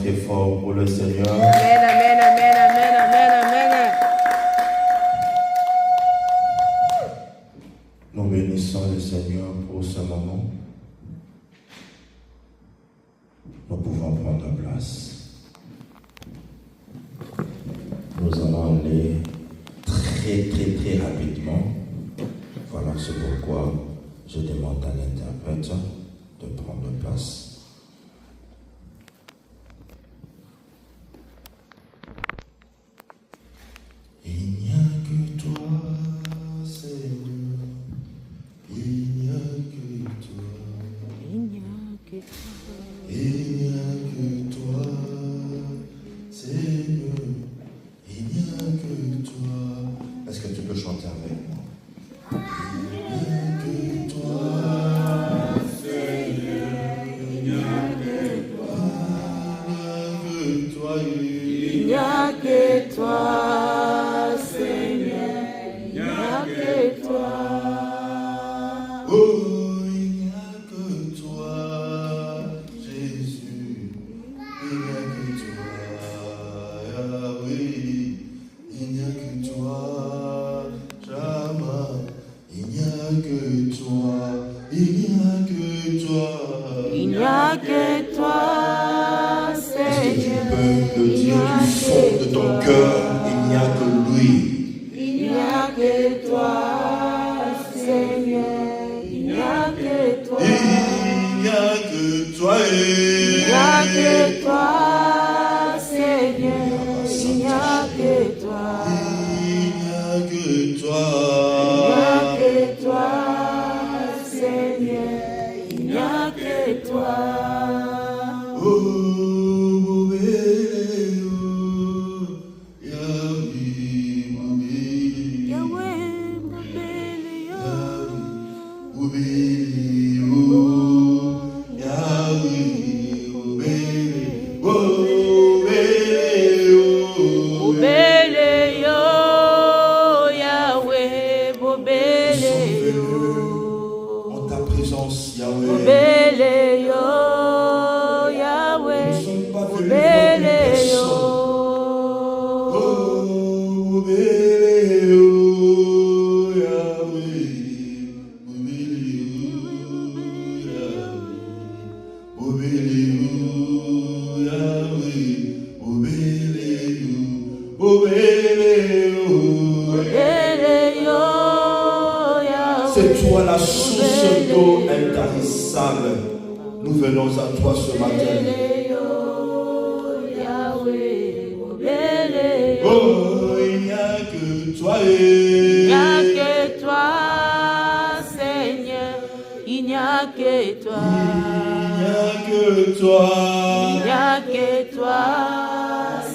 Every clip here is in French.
très fort pour le Seigneur. Amen, amen, amen, amen, amen, amen. Nous bénissons le Seigneur pour ce moment. Nous pouvons prendre place. Nous allons aller très rapidement. Voilà, c'est pourquoi je demande à l'interprète de prendre place. Il n'y a que toi, Seigneur. Il n'y a que toi. Il n'y a que toi. Il n'y a que toi, Seigneur. Il n'y a que toi. Est-ce que tu peux chanter avec moi? Il n'y a que toi, Seigneur. Il n'y a que toi. Il n'y a que toi. Il n'y a que toi, Seigneur. Il n'y a que toi. Oh, il n'y a que toi, Jésus. Il n'y a que toi, Yahweh. Il n'y a que toi, Shama. Il n'y a que toi. Il n'y a que toi. Il n'y a que toi, Est-ce que tu Seigneur. peux le dire du fond de ton cœur? Il n'y a que lui. Il n'y a que toi, Seigneur. Il n'y a que toi. Il n'y a que toi. Il n'y a que toi, Seigneur. Il n'y a que toi. Il n'y a que Il n'y toi. a que toi, Seigneur. Il n'y a que toi. Oh, bébé, oh, Yahweh, bébé. Yahweh, mon bébé, Oh, bébé, oh, Yahweh, oh, bébé. Oh, bébé, oh, Bobele yo, Yahweh, Nous Bobele sommes venus yo. en ta présence, Yahweh. Bobele yo, Yahweh, Nous ne sommes pas venus voir une Bobele personne. yo. Oh, bébé, oh, Yahweh. Oh, bébé, oh, Yahweh. Oh, bébé, oh, bébé, oh. Bobele yo, Yahweh. C'est toi la source d'eau intarissable. Nous venons à toi ce matin. Bobele yo, Yahweh, Bobele yo. Oh, il n'y a que toi. Il n'y a que toi, Seigneur. Il n'y a que toi. Il n'y a que toi. Il n'y a que toi,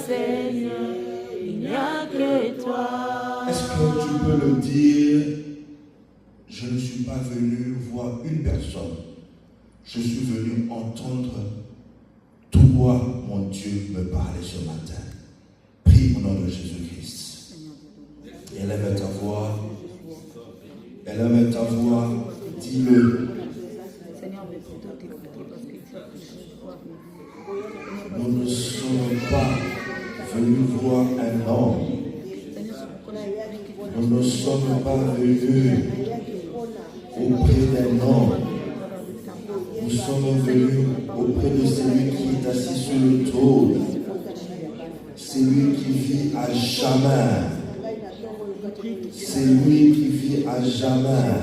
Seigneur. Il n'y a que toi. Est-ce que tu peux le dire? Je ne suis pas venu voir une personne. Je suis venu entendre toi, mon Dieu, me parler ce matin. Prie au nom de Jésus-Christ. Élève ta voix. Élève ta voix. Dis-le. Nous ne sommes pas venus voir un homme. Nous ne sommes pas venus auprès d'un homme. Nous sommes venus auprès de celui qui est assis sur le trône. Celui qui vit à jamais. C'est lui qui vit à jamais.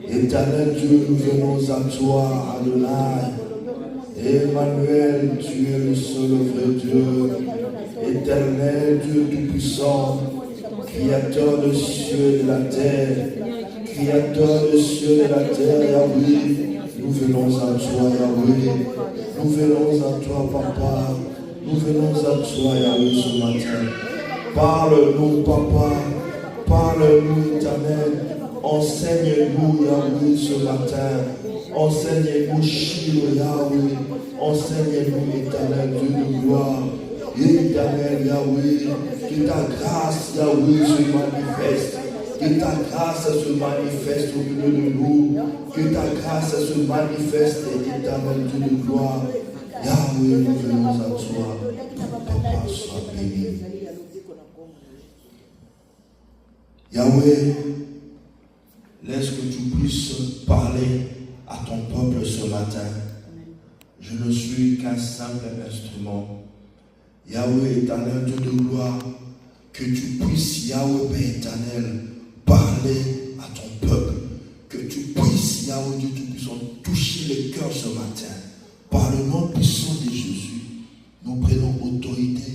Éternel Dieu, nous venons à toi, Adonai. Emmanuel, tu es le seul vrai Dieu. Éternel Dieu Tout-Puissant, Créateur des cieux et de la terre. Créateur des cieux et de la terre, Yahweh. Nous venons à toi, Yahweh. Nous venons à toi, Papa. Nous venons à toi, Yahweh, ce matin. Parle-nous, Papa. Parle-nous, Éternel. Enseigne-nous, Yahweh, ce matin. Enseigne-nous, Shiloh, Yahweh. Enseigne-nous, Éternel, Dieu de gloire. Éternel, Yahweh. Que ta grâce, Yahweh, se manifeste. Que ta grâce se manifeste au milieu de nous. Que ta grâce se manifeste, Éternel, Dieu de gloire. Yahweh, nous venons à toi. Papa, sois béni. Yahweh, laisse que tu puisses parler à ton peuple ce matin. Je ne suis qu'un simple instrument. Yahweh éternel, Dieu de gloire, que tu puisses, Yahweh Père éternel, parler à ton peuple. Que tu puisses, Yahweh Dieu Tout-Puissant, toucher les cœurs ce matin. Par le nom puissant de Jésus, nous prenons autorité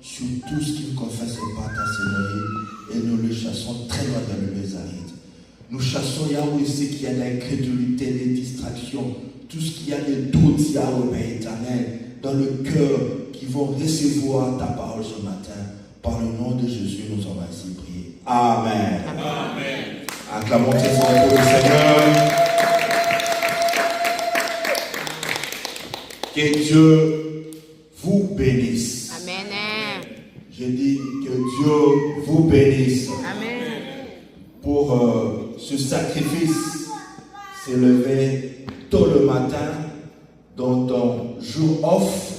sur tout ce qui ne confesse pas ta Seigneurie et nous le chassons très loin dans le Bézaride. Nous chassons, Yahweh, ce qu'il y a d'incrédulité, des distractions, tout ce qu'il y a de doutes, Yahweh Père éternel, dans le cœur qui vont recevoir ta parole ce matin. Par le nom de Jésus, nous avons ainsi prié. Amen. Amen. Acclamons très fort pour le Seigneur. Que Dieu vous bénisse. Amen. Je dis que Dieu vous bénisse. Amen. Pour ce sacrifice, s'élever tôt le matin, dans ton jour off,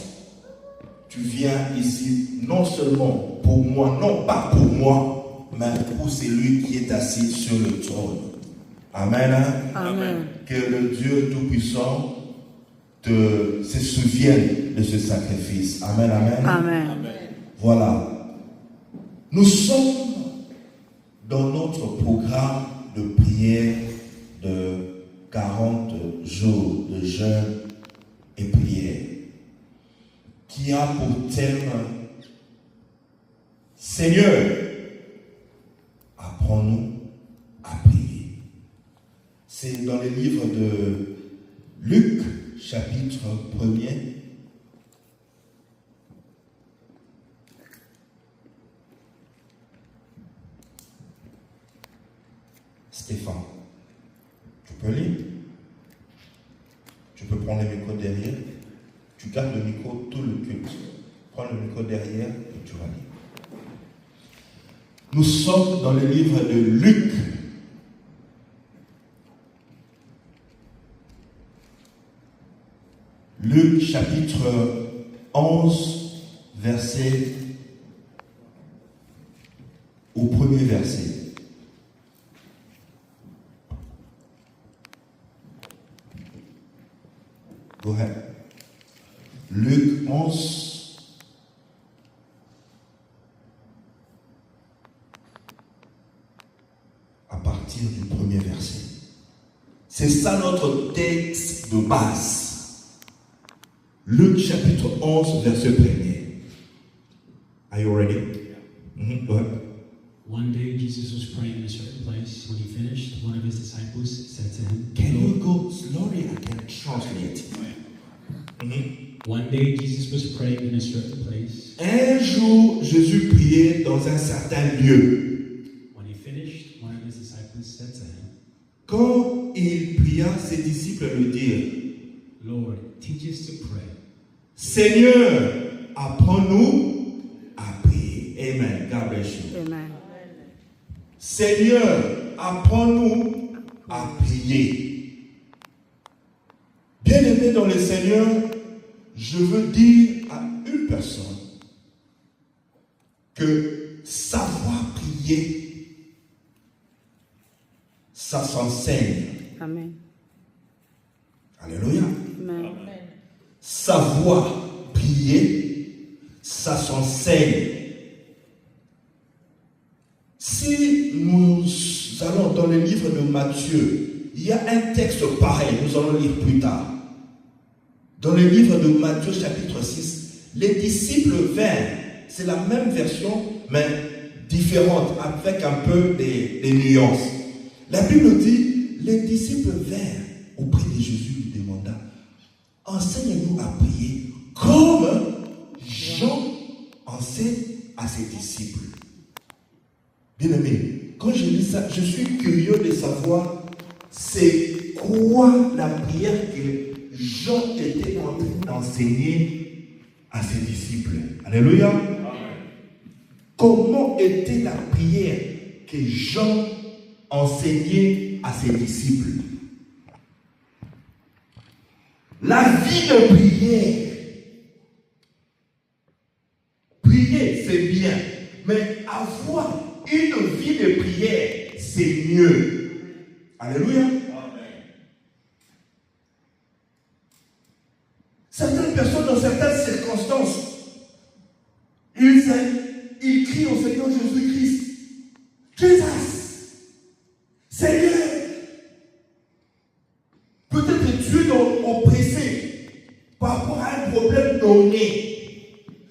tu viens ici non seulement pour moi, non pas pour moi, mais pour celui qui est assis sur le trône. Amen. Amen. Que le Dieu Tout-Puissant se souvienne de ce sacrifice. Amen, amen. Amen. Voilà. Nous sommes dans notre programme de prière de 40 jours de jeûne et prière qui a pour thème Seigneur, apprends-nous à prier. C'est dans le livre de Luc, chapitre 1er. Stéphane, tu peux lire? Tu peux prendre le micro derrière. Tu gardes le micro tout le culte. Prends le micro derrière et tu vas lire. Nous sommes dans le livre de Luc. Luc chapitre 11, verset au premier verset. Go ahead. Luc 11, à partir du premier verset. C'est ça notre texte de base. Luc chapitre 11, verset 1er. Are you ready? Mm-hmm. Go ahead. One day Jesus was praying in a certain place. When he finished, one of his disciples said to him, Can you go slowly? I can translate. Mm-hmm. One day Jesus was praying in a certain place. Un jour, Jésus priait dans un certain lieu. When he finished, one of his disciples said to him, Quand il pria, ses disciples lui dirent, Lord, teach us to pray. Seigneur, apprends-nous à prier. Amen. God bless you. Amen. Seigneur, apprends-nous à prier. Bien-aimé dans le Seigneur, je veux dire à une personne que savoir prier, ça s'enseigne. Amen. Alléluia. Amen. Savoir prier, ça s'enseigne. Si nous allons dans le livre de Matthieu, il y a un texte pareil, nous allons lire plus tard. Dans le livre de Matthieu chapitre 6, les disciples vinrent, c'est la même version, mais différente, avec un peu des nuances. La Bible dit, les disciples vinrent auprès de Jésus, lui demanda, enseigne-nous à prier comme Jean enseigne à ses disciples. Bien aimé, quand je lis ça, je suis curieux de savoir c'est quoi la prière que Jean était en train d'enseigner à ses disciples. Alléluia. Amen. Comment était la prière que Jean enseignait à ses disciples? La vie de prière c'est mieux. Alléluia. Certaines personnes, dans certaines circonstances, ils crient au Seigneur Jésus-Christ. Jesus, Seigneur. Peut-être tu es oppressé par rapport à un problème donné.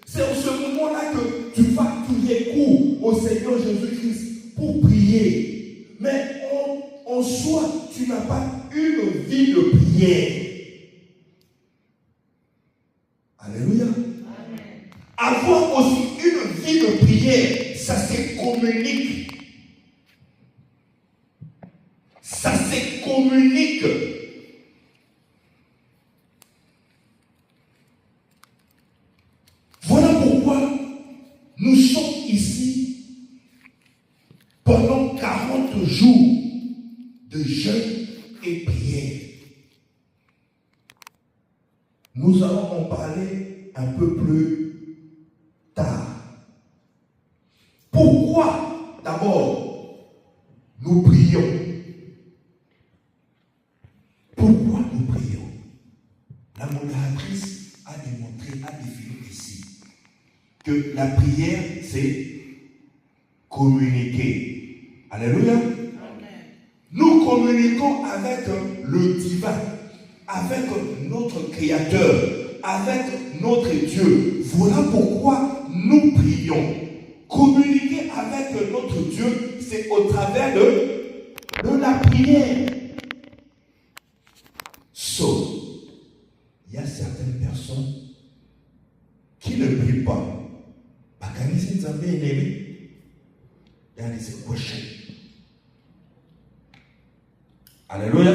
C'est en ce moment-là que tu vas crier court au Seigneur Jésus-Christ pour prier. Mais en soi, tu n'as pas une vie de prière. Alléluia. Amen. Avoir aussi une vie de prière, ça se communique. Ça se communique. Voilà pourquoi nous sommes ici pendant 40 jours de jeûne et prière. Nous allons en parler un peu plus tard. Pourquoi d'abord nous prions? Pourquoi nous prions? La modératrice a démontré, a défini ici que la prière, c'est communiquer. Alléluia. Amen. Nous communiquons avec le divin, avec notre Créateur, avec notre Dieu. Voilà pourquoi nous prions. Communiquer avec notre Dieu, c'est au travers de la prière. Sauf, il y a certaines personnes qui ne prient pas. That is a question. Alléluia.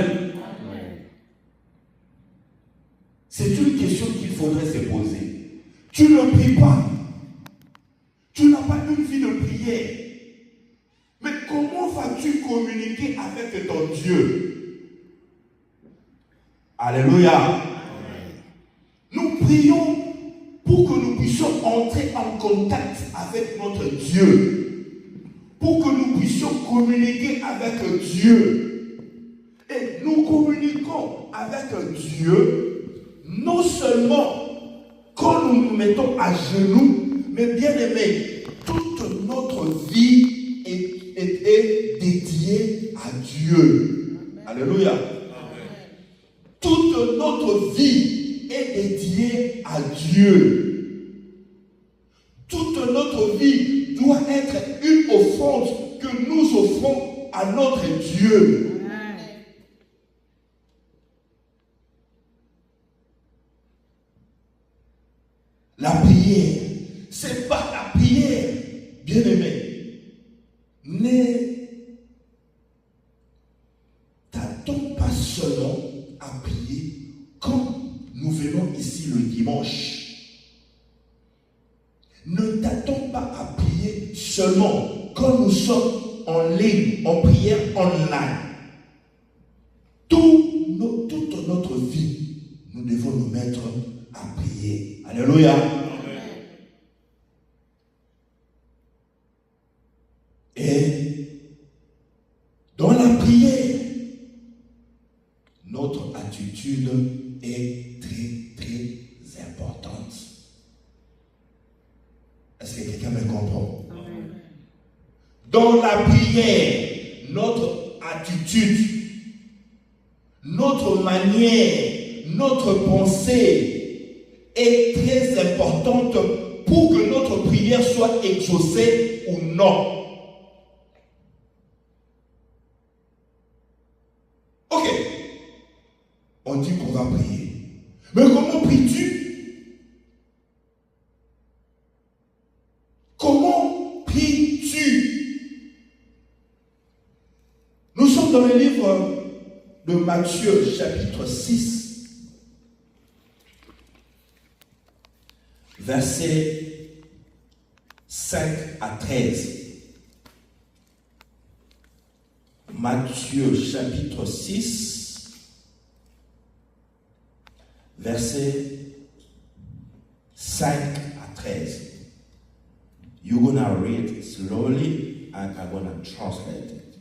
C'est une question qu'il faudrait se poser. Tu ne pries pas. Tu n'as pas une vie de prière. Mais comment vas-tu communiquer avec ton Dieu? Alléluia. Nous prions pour que nous puissions entrer en contact avec notre Dieu. Pour que nous puissions communiquer avec Dieu. Et nous communiquons avec Dieu, non seulement quand nous nous mettons à genoux, mais bien aimé, toute notre vie est dédiée à Dieu. Amen. Alléluia. Amen. Toute notre vie est dédiée à Dieu. Toute notre vie doit être une offrande que nous offrons à notre Dieu. La prière, c'est pas la prière, bien aimé. Ne t'attends pas seulement à prier quand nous venons ici le dimanche. Ne t'attends pas à prier seulement quand nous sommes en ligne, en prière online. Toute notre vie, nous devons nous mettre à prier. Alléluia. Amen. Et dans la prière, notre attitude est très très importante. Est-ce que quelqu'un me comprend? Amen. Dans la prière, notre attitude, notre manière, notre pensée est très importante pour que notre prière soit exaucée ou non. Ok. On dit qu'on va prier. Mais comment pries-tu? Comment pries-tu? Nous sommes dans le livre de Matthieu, chapitre 6. Versets 5 à 13. Matthieu chapitre 6, versets 5 à 13. You're going to read slowly and I'm going to translate it.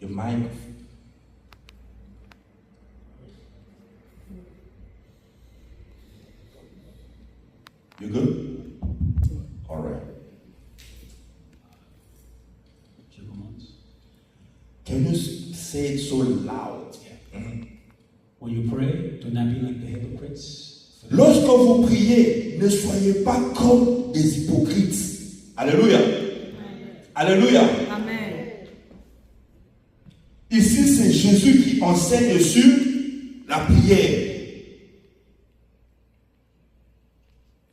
Your mic. You good? All right. Je commence. Can you say it so loud? When you pray, do not be like the hypocrites. Lorsque vous priez, ne soyez pas comme des hypocrites. Alléluia. Alléluia. Amen. Ici, c'est Jésus qui enseigne sur la prière.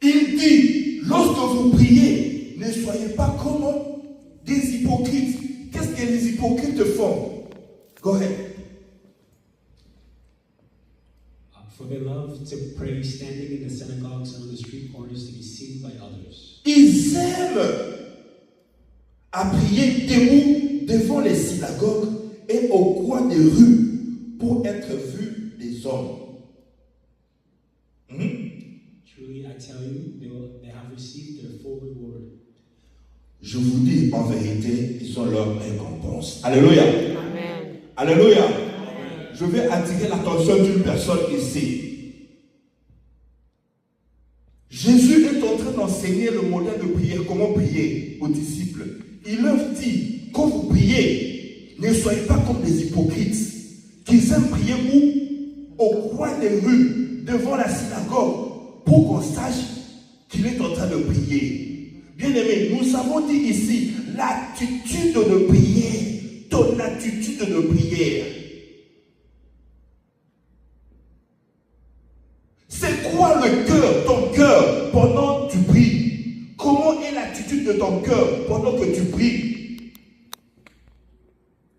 Il dit, lorsque vous priez, ne soyez pas comme des hypocrites. Qu'est-ce que les hypocrites font? Go ahead. For they love to pray standing in the synagogues and on the street corners to be seen by others. Ils aiment à prier debout devant les synagogues et au coin des rues pour être vus des hommes. Truly, I tell you, they have received their full reward. Je vous dis en vérité, ils ont leur récompense. Alléluia. Amen. Alléluia. Amen. Je vais attirer l'attention d'une personne ici. Jésus est en train d'enseigner le modèle de prière, comment prier aux disciples. Il leur dit, quand vous priez, ne soyez pas comme des hypocrites qui aiment prier où? Au coin des rues, devant la synagogue, pour qu'on sache qu'il est en train de prier. Bien-aimés, nous avons dit ici, l'attitude de prière, ton attitude de prière. C'est quoi le cœur, ton cœur, pendant que tu pries? Comment est l'attitude de ton cœur pendant que tu pries?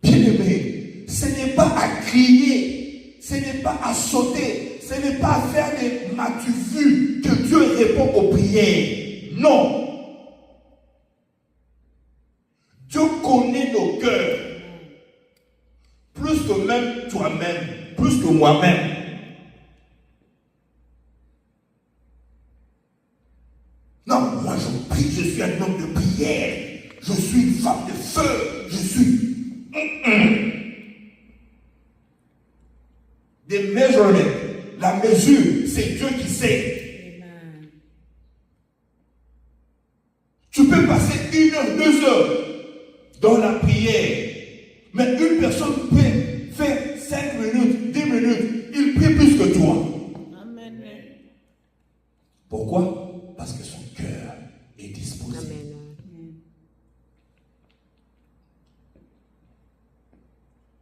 Bien-aimé, ce n'est pas à crier, ce n'est pas à sauter, ce n'est pas à faire des m'as-tu vu que Dieu répond aux prières. Non. Dieu connaît nos cœurs, plus que même toi-même, plus que moi-même. Non, moi je prie, je suis un homme de prière, je suis une femme de feu, je suis... Des measurements, la mesure, c'est Dieu qui sait. Amen. Tu peux passer 1 heure, 2 heures dans la prière, mais une personne peut faire 5 minutes, 10 minutes, il prie plus que toi. Amen. Pourquoi? Parce que son cœur est disposé. Amen.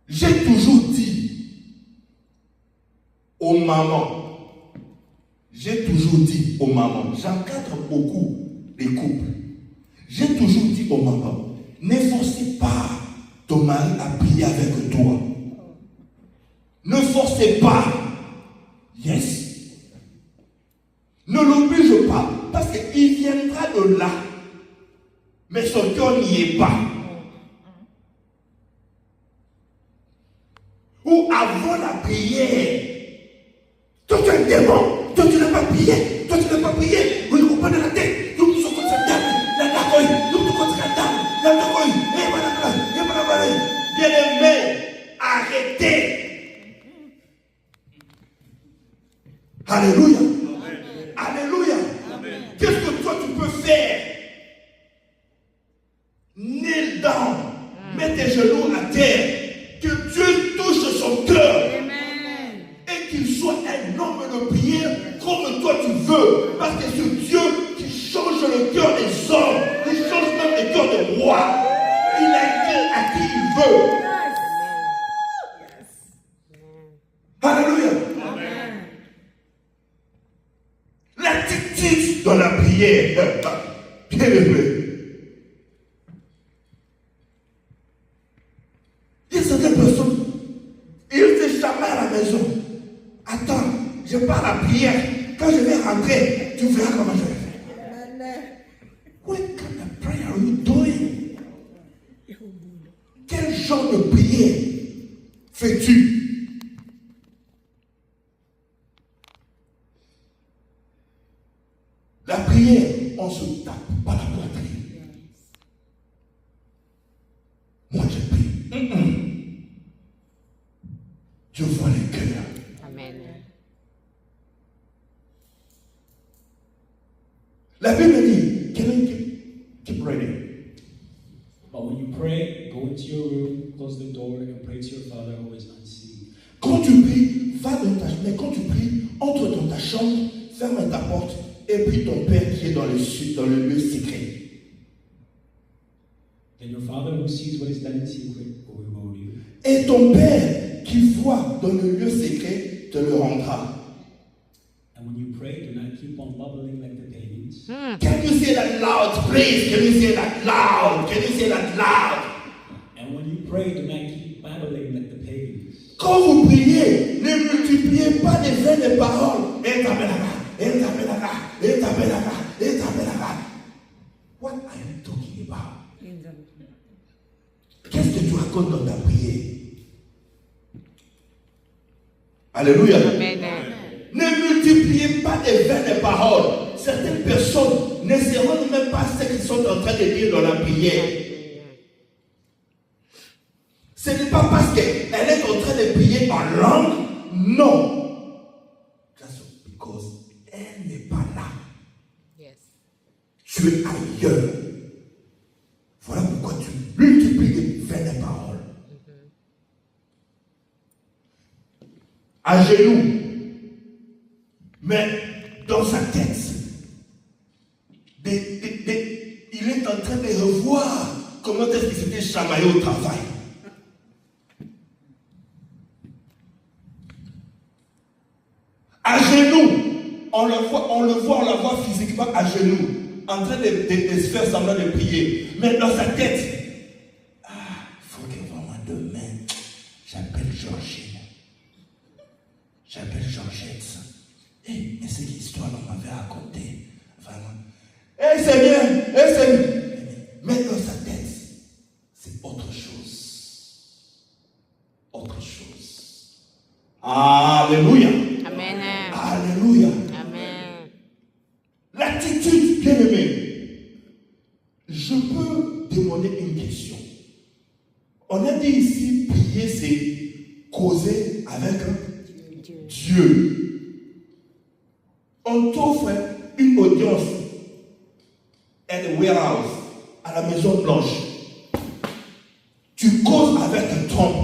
J'ai toujours dit aux mamans, j'encadre beaucoup les couples. J'ai toujours dit aux mamans, ne forcez pas ton mari à prier avec toi. Ne forcez pas. Yes. Ne l'oblige pas, parce qu'il viendra de là. Mais son cœur n'y est pas. Ou avant la prière, toi tu es un démon, toi tu n'as pas prié, vous ne comprenez la tête, nous sommes contre cette dame, bien-aimé, arrêtez. Alléluia. Alléluia. Qu'est-ce que toi tu peux faire? Kneel down, mets tes genoux à terre, que Dieu touche son cœur. Et qu'il soit un homme de prière comme toi tu veux. Parce que c'est Dieu qui change le cœur des hommes. Il change même le cœur des rois. Il a à qui il veut. Alléluia. L'attitude dans la prière. Bien aimé. Il y a certaines personnes, ils se chamaillent à la maison. Attends, je pars à la prière. Quand je vais rentrer, tu verras comment je vais faire. What kind of prayer are you doing? Quel genre de prière fais-tu? La prière, on se tape pas la poitrine. Moi, je prie. But when you pray, go into your room, close the door, and pray to your Father who is unseen. Quand tu pries, va dans ta chambre. Mais quand tu pries, entre dans ta chambre, ferme ta porte et prie ton Père qui est dans le lieu secret. Then your Father who sees what is done in secret will reward you. Et ton Père qui voit dans le lieu secret te le rendra. And when you pray, do not keep on bubbling like the pagans. Can you say that loud, please? Can you say that loud? Can you say that loud? And when you pray, do not keep babbling like the pagans. Quand vous priez, ne multipliez pas les vaines paroles. What are you talking about? Qu'est-ce que tu racontes dans ta prière? Alléluia. Amen. Ne multipliez pas les vaines paroles. Certaines personnes ne se rendent même pas ce qu'ils sont en train de dire dans la prière. Ce n'est pas parce qu'elle est en train de prier en langue, non. Just because elle n'est pas là. Yes. Tu es ailleurs. Voilà pourquoi tu multiplies les vaines paroles. À genoux. Mais dans sa tête, il est en train de revoir comment est-ce qu'il s'était chamaillé au travail. À genoux, on la voit physiquement à genoux, en train de se faire semblant de prier. Mais dans sa tête, il faut que vraiment demain, j'appelle Georgine. J'appelle Georgette. Et c'est l'histoire qu'on m'avait racontée. Vraiment. C'est bien. Mais dans sa tête, c'est autre chose. Autre chose. Alléluia. Amen. Alléluia. Amen. L'attitude, bien aimé. Je peux demander une question. On a dit ici, prier, c'est causer avec Dieu. On t'offre une audience at the warehouse, à la Maison Blanche. Tu causes avec Trump.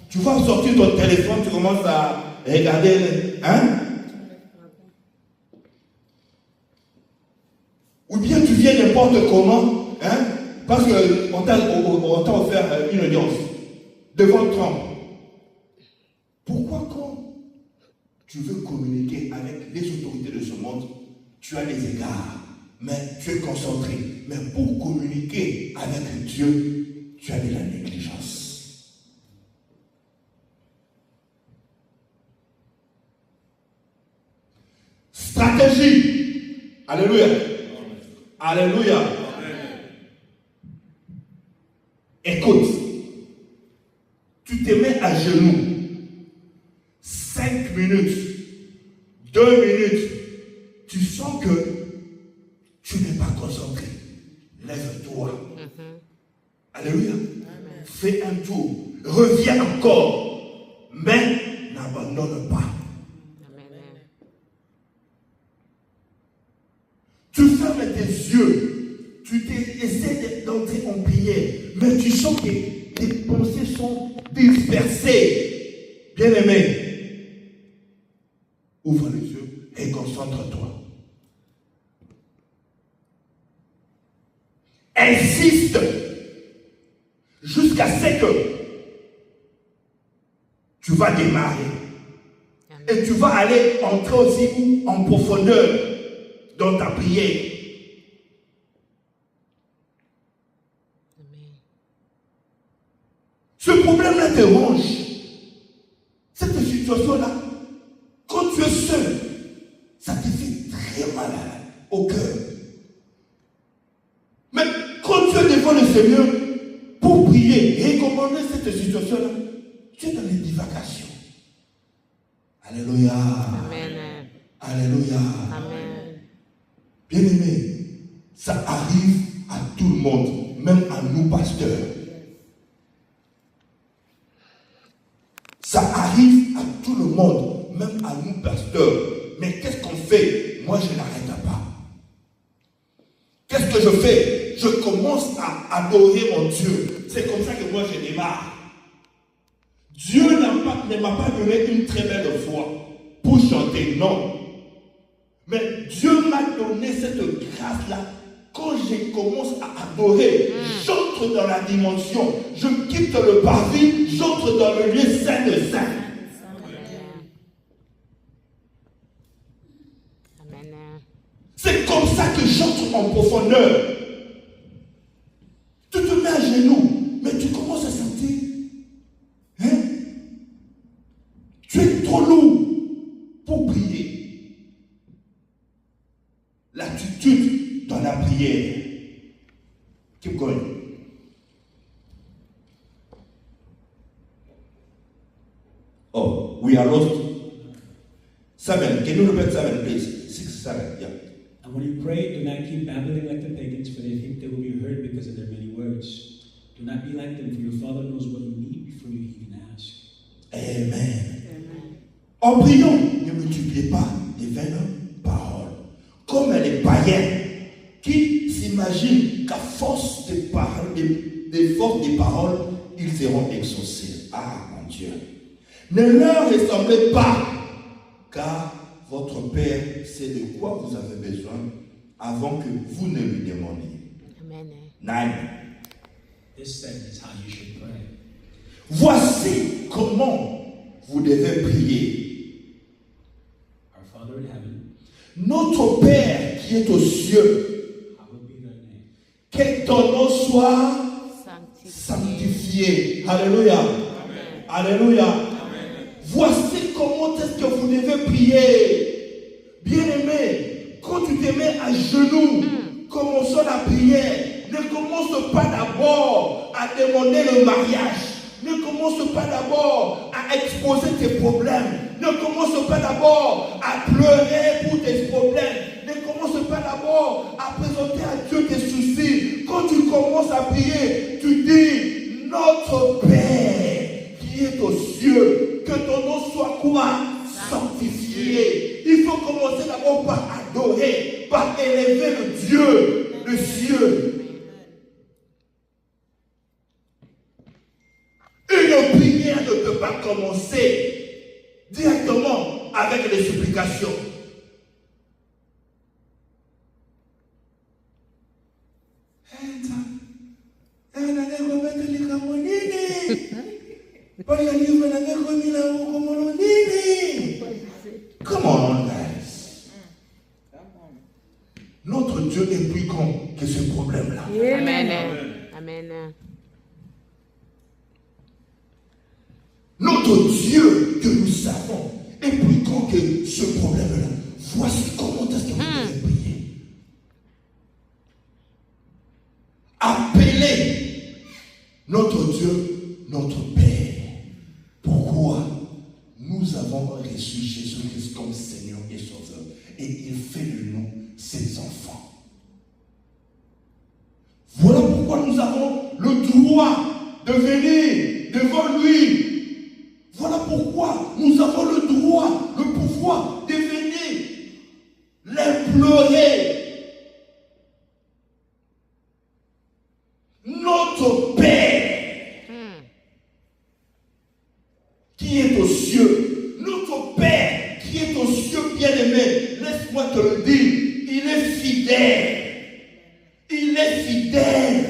Tu vas sortir ton téléphone, tu commences à regarder, hein? Ou bien tu viens n'importe comment, hein? Parce qu'on t'a offert une audience devant Trump. Pourquoi quand tu veux communiquer avec les autorités de ce monde, tu as des égards, mais tu es concentré. Mais pour communiquer avec Dieu, tu as de la négligence. Stratégie. Alléluia. Alléluia. Écoute, tu te mets à genoux. 5 minutes, 2 minutes, tu sens que tu n'es pas concentré. Lève-toi. Alléluia. Fais un tour. Reviens encore. Mais n'abandonne pas. Tu fermes tes yeux. Tu essaies d'entrer en prière. Mais tu sens que tes pensées sont dispersées. Bien-aimé. Ouvre les yeux et concentre-toi. Insiste jusqu'à ce que tu vas démarrer. Et tu vas aller entrer aussi en profondeur dans ta prière. Ce problème-là te ronge. Cette situation-là, quand tu es seul, ça te fait très mal au cœur. Mais quand tu es devant le Seigneur pour prier et recommander cette situation-là, tu es dans les divagations. Alléluia. Amen. Alléluia. Amen. Bien-aimé, ça arrive à tout le monde, même à nous pasteurs. Ça arrive à tout le monde, même à nous pasteurs. Mais qu'est-ce qu'on fait? Moi, je n'arrête pas. Qu'est-ce que je fais? je commence à adorer mon Dieu. C'est comme ça que moi je démarre. Dieu ne m'a pas donné une très belle voix pour chanter, non. Mais Dieu m'a donné cette grâce-là. Quand je commence à adorer, j'entre dans la dimension, je quitte le parvis, j'entre dans le lieu saint de saint. C'est comme ça que j'entre en profondeur. Tu te mets à genoux, mais tu commences à sentir, hein? Tu es trop lourd pour prier. L'attitude dans la prière. Keep going. Oh, we are lost. 7. Can you repeat 7, please? 6, 7, yeah. And when you pray, do not keep babbling like the pagans, for they think they will be heard because of their many words. Do not be like them, for your Father knows what you need before you even ask. Amen. Amen. En priant, ne multipliez pas les vaines paroles, comme les païens qui s'imaginent qu'à force de force des paroles, ils seront exaucés. Ah, mon Dieu. Ne leur ressemblez pas, car votre Père sait de quoi vous avez besoin avant que vous ne lui demandiez. Amen. 9. This then is how you should pray. Voici comment vous devez prier. Our Father in heaven, Notre Père qui est aux cieux, hallowed be thy name. que ton nom soit sanctifié. Alléluia. Amen. Alléluia. Amen. Voici comment est-ce que vous devez prier. Bien-aimé, quand tu te mets à genoux, commençons la prière. Ne commence pas d'abord à demander le mariage. Ne commence pas d'abord à exposer tes problèmes. Ne commence pas d'abord à pleurer pour tes problèmes. Ne commence pas d'abord à présenter à Dieu tes soucis. Quand tu commences à prier, tu dis, notre Père qui est aux cieux, que ton nom soit quoi? Sanctifié. Il faut commencer d'abord par adorer, par élever le Dieu, le cieux. Une prière ne peut pas commencer directement avec les supplications. Come on, guys. Notre Dieu est plus grand que ce problème-là. Amen. Amen. Notre Dieu que nous savons est plus grand que ce problème-là. Voici comment est-ce que vous devez prier. Appelez notre Dieu, notre Père. Pourquoi? Nous avons reçu Jésus-Christ comme Seigneur et Sauveur. Et il fait de nous ses enfants. Voilà pourquoi nous avons le droit de venir devant lui. Voilà pourquoi nous avons le droit, le pouvoir de venir l'implorer. Notre Père qui est aux cieux, notre Père qui est aux cieux, bien-aimé, laisse-moi te le dire, il est fidèle. Il est fidèle.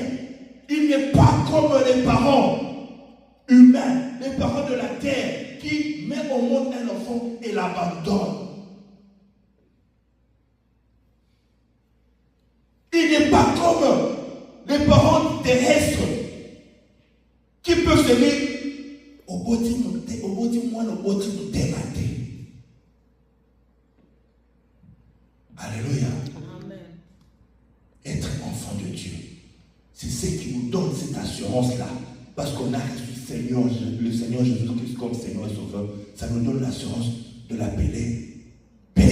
Il n'est pas comme les parents humains, les parents de la terre qui mettent au monde un enfant et l'abandonnent. Il n'est pas comme les parents terrestres qui peuvent se dire au boti moi le boti dématé. Alléluia. Amen. Être enfant de Dieu, c'est ce qui nous donne cette assurance-là. Parce qu'on a reçu le Seigneur Jésus-Christ comme Seigneur et Sauveur, ça nous donne l'assurance de l'appeler Père.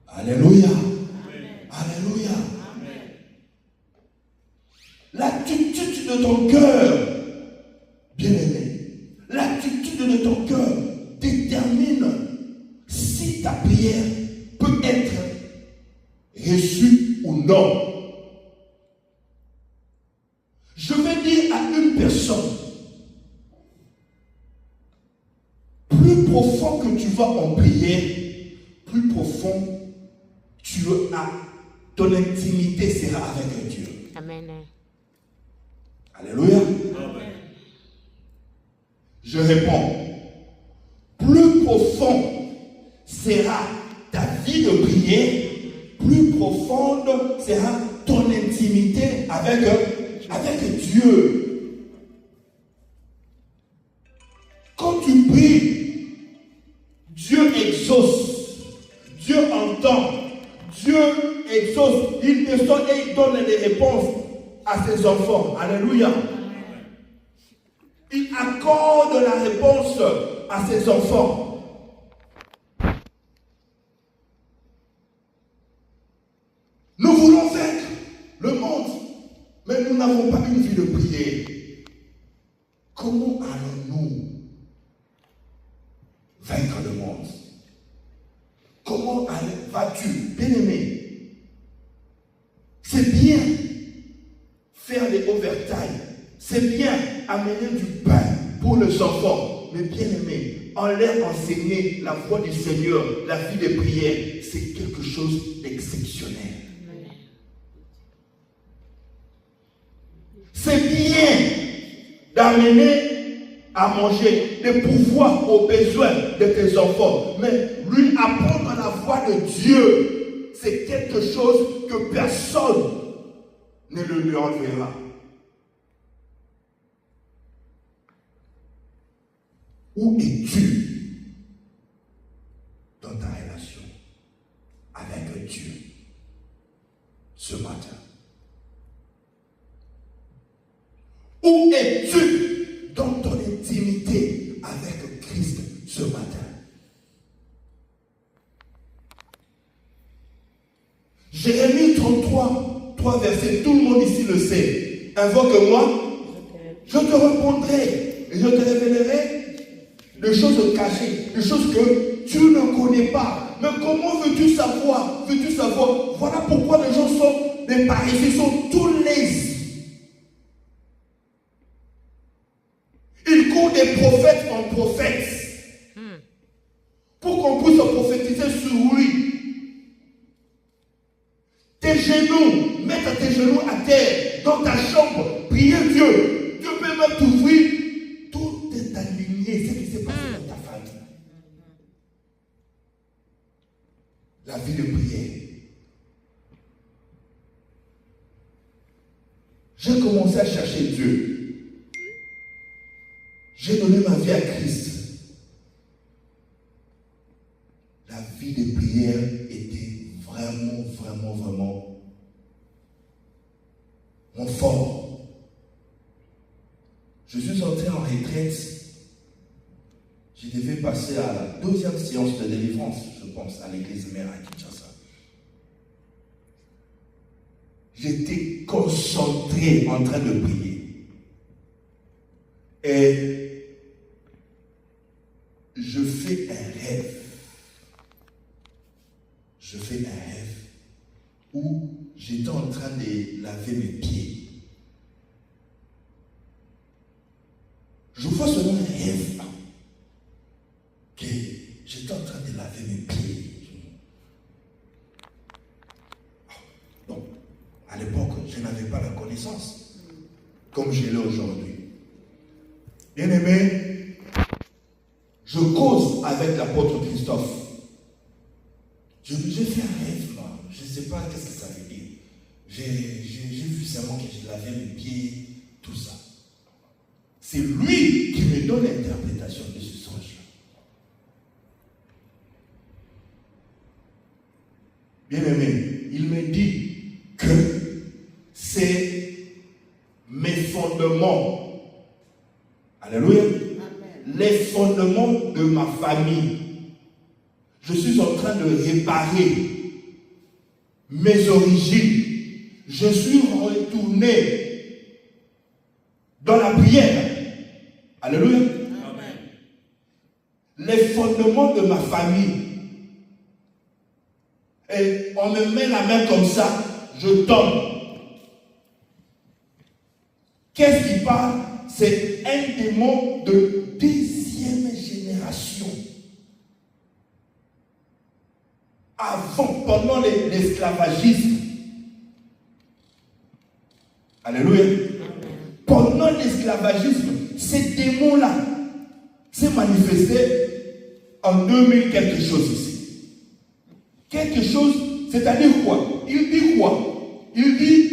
Alléluia. Amen. Alléluia. Amen. L'attitude de ton cœur, bien-aimé, l'attitude de ton cœur détermine si ta prière peut être Non. Je vais dire à une personne, plus profond que tu vas en prier, plus profond tu as, ton intimité sera avec Dieu. Amen. Alléluia. Amen. Je réponds, plus profond sera ta vie de prière, plus profonde sera ton intimité avec Dieu. Quand tu pries, Dieu exauce, Dieu entend, Dieu exauce une personne et il donne des réponses à ses enfants. Alléluia. Il accorde la réponse à ses enfants. Nous voulons vaincre le monde, mais nous n'avons pas une vie de prière. Comment allons-nous vaincre le monde? Comment vas-tu, bien-aimé? C'est bien faire des overtime, c'est bien amener du pain pour les enfants, mais bien-aimé, en leur enseigner la voie du Seigneur, la vie de prière, c'est quelque chose d'exceptionnel. C'est bien d'amener à manger, de pouvoir aux besoins de tes enfants, mais lui apprendre la voie de Dieu, c'est quelque chose que personne ne le lui enverra. Où es-tu dans ta relation avec Dieu ce matin? Où es-tu dans ton intimité avec Christ ce matin? Jérémie 33, 3 versets, tout le monde ici le sait. Invoque-moi, je te répondrai et je te révélerai des choses cachées, des choses que tu ne connais pas. Mais comment veux-tu savoir? Veux-tu savoir? Voilà pourquoi les gens sont des paresseux, ils sont tous laids. Ils courent des prophètes en prophètes pour qu'on puisse prophétiser sur lui. Tes genoux, mettre tes genoux à terre dans ta chambre, prier Dieu. Dieu peut même t'ouvrir. Tout est aligné, ce qui s'est passé dans ta famille. La vie de prière. J'ai commencé à chercher Dieu. J'ai donné ma vie à Christ. La vie de prière était vraiment mon fort. Je suis entré en retraite. Je devais passer à la 2e séance de délivrance, je pense, à l'église mère à Kinshasa. J'étais concentré en train de prier. Et je fais un rêve. Je fais un rêve où j'étais en train de laver mes pieds. Je vois seulement un rêve que j'étais en train de laver mes pieds. Donc, à l'époque, je n'avais pas la connaissance comme je l'ai aujourd'hui. Bien-aimé, je cause avec l'apôtre Christophe. J'ai fait un rêve, moi. Je ne sais pas qu'est-ce que ça veut dire. J'ai vu seulement que je lavais mes pieds, tout ça. C'est lui qui me donne l'interprétation de ce songe-là. Bien-aimé, il me dit que c'est mes fondements. Alléluia. Les fondements de ma famille. Je suis en train de réparer mes origines. Je suis retourné dans la prière. Alléluia. Amen. Les fondements de ma famille. Et on me met la main comme ça. je donne. Qu'est-ce qui parle? C'est un démon de deuxième génération. Avant, pendant l'esclavagisme. Alléluia. Pendant l'esclavagisme, ces démons-là s'est manifesté en 2000 quelque chose ici. Quelque chose, c'est-à-dire quoi? Il dit quoi? Il dit,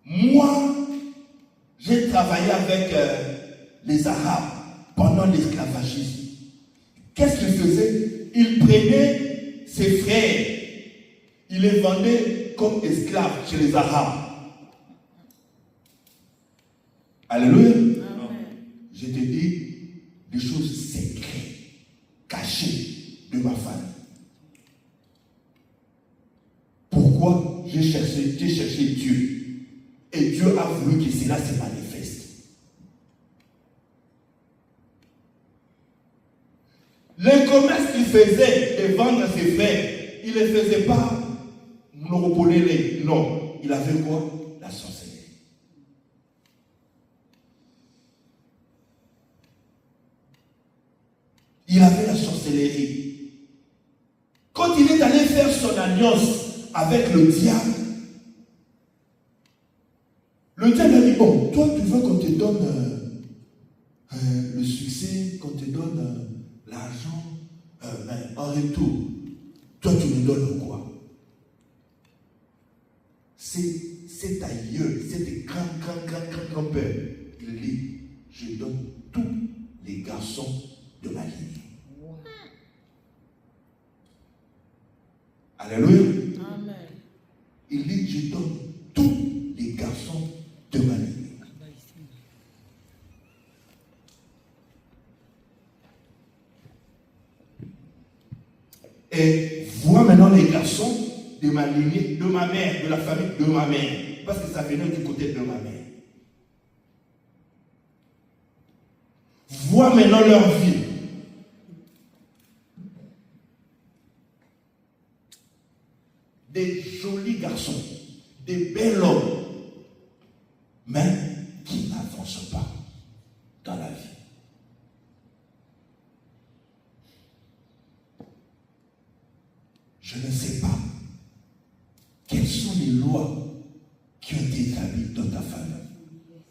moi, j'ai travaillé avec les Arabes pendant l'esclavagisme. Qu'est-ce qu'il faisait? Il prenait ses frères, il les vendait comme esclaves chez les Arabes. Alléluia. Amen. Je te dis des choses secrètes, cachées de ma famille. Pourquoi j'ai cherché Dieu? Et Dieu a voulu que cela se manifeste. Le commerce qu'il faisait de vendre ses frères, il ne le faisait pas monopoler. Non, il avait quoi? La sorcellerie. Il avait la sorcellerie. Quand il est allé faire son alliance avec le diable a dit, bon, toi tu veux qu'on te donne le succès, qu'on te donne l'argent, mais en retour, toi tu me donnes quoi? C'est ailleurs, c'est des grand-père. Il dit, je donne tous les garçons de ma lignée. Alléluia. Amen. Il dit, je donne tous les garçons de ma lignée. Et vois maintenant les garçons de ma lignée, de ma mère, de la famille de ma mère, parce que ça venait du côté de ma mère. Vois maintenant leur vie. Des jolis garçons, des bels hommes, mais qui n'avancent pas dans la vie. Je ne sais pas quelles sont les lois qui ont été établies dans ta famille.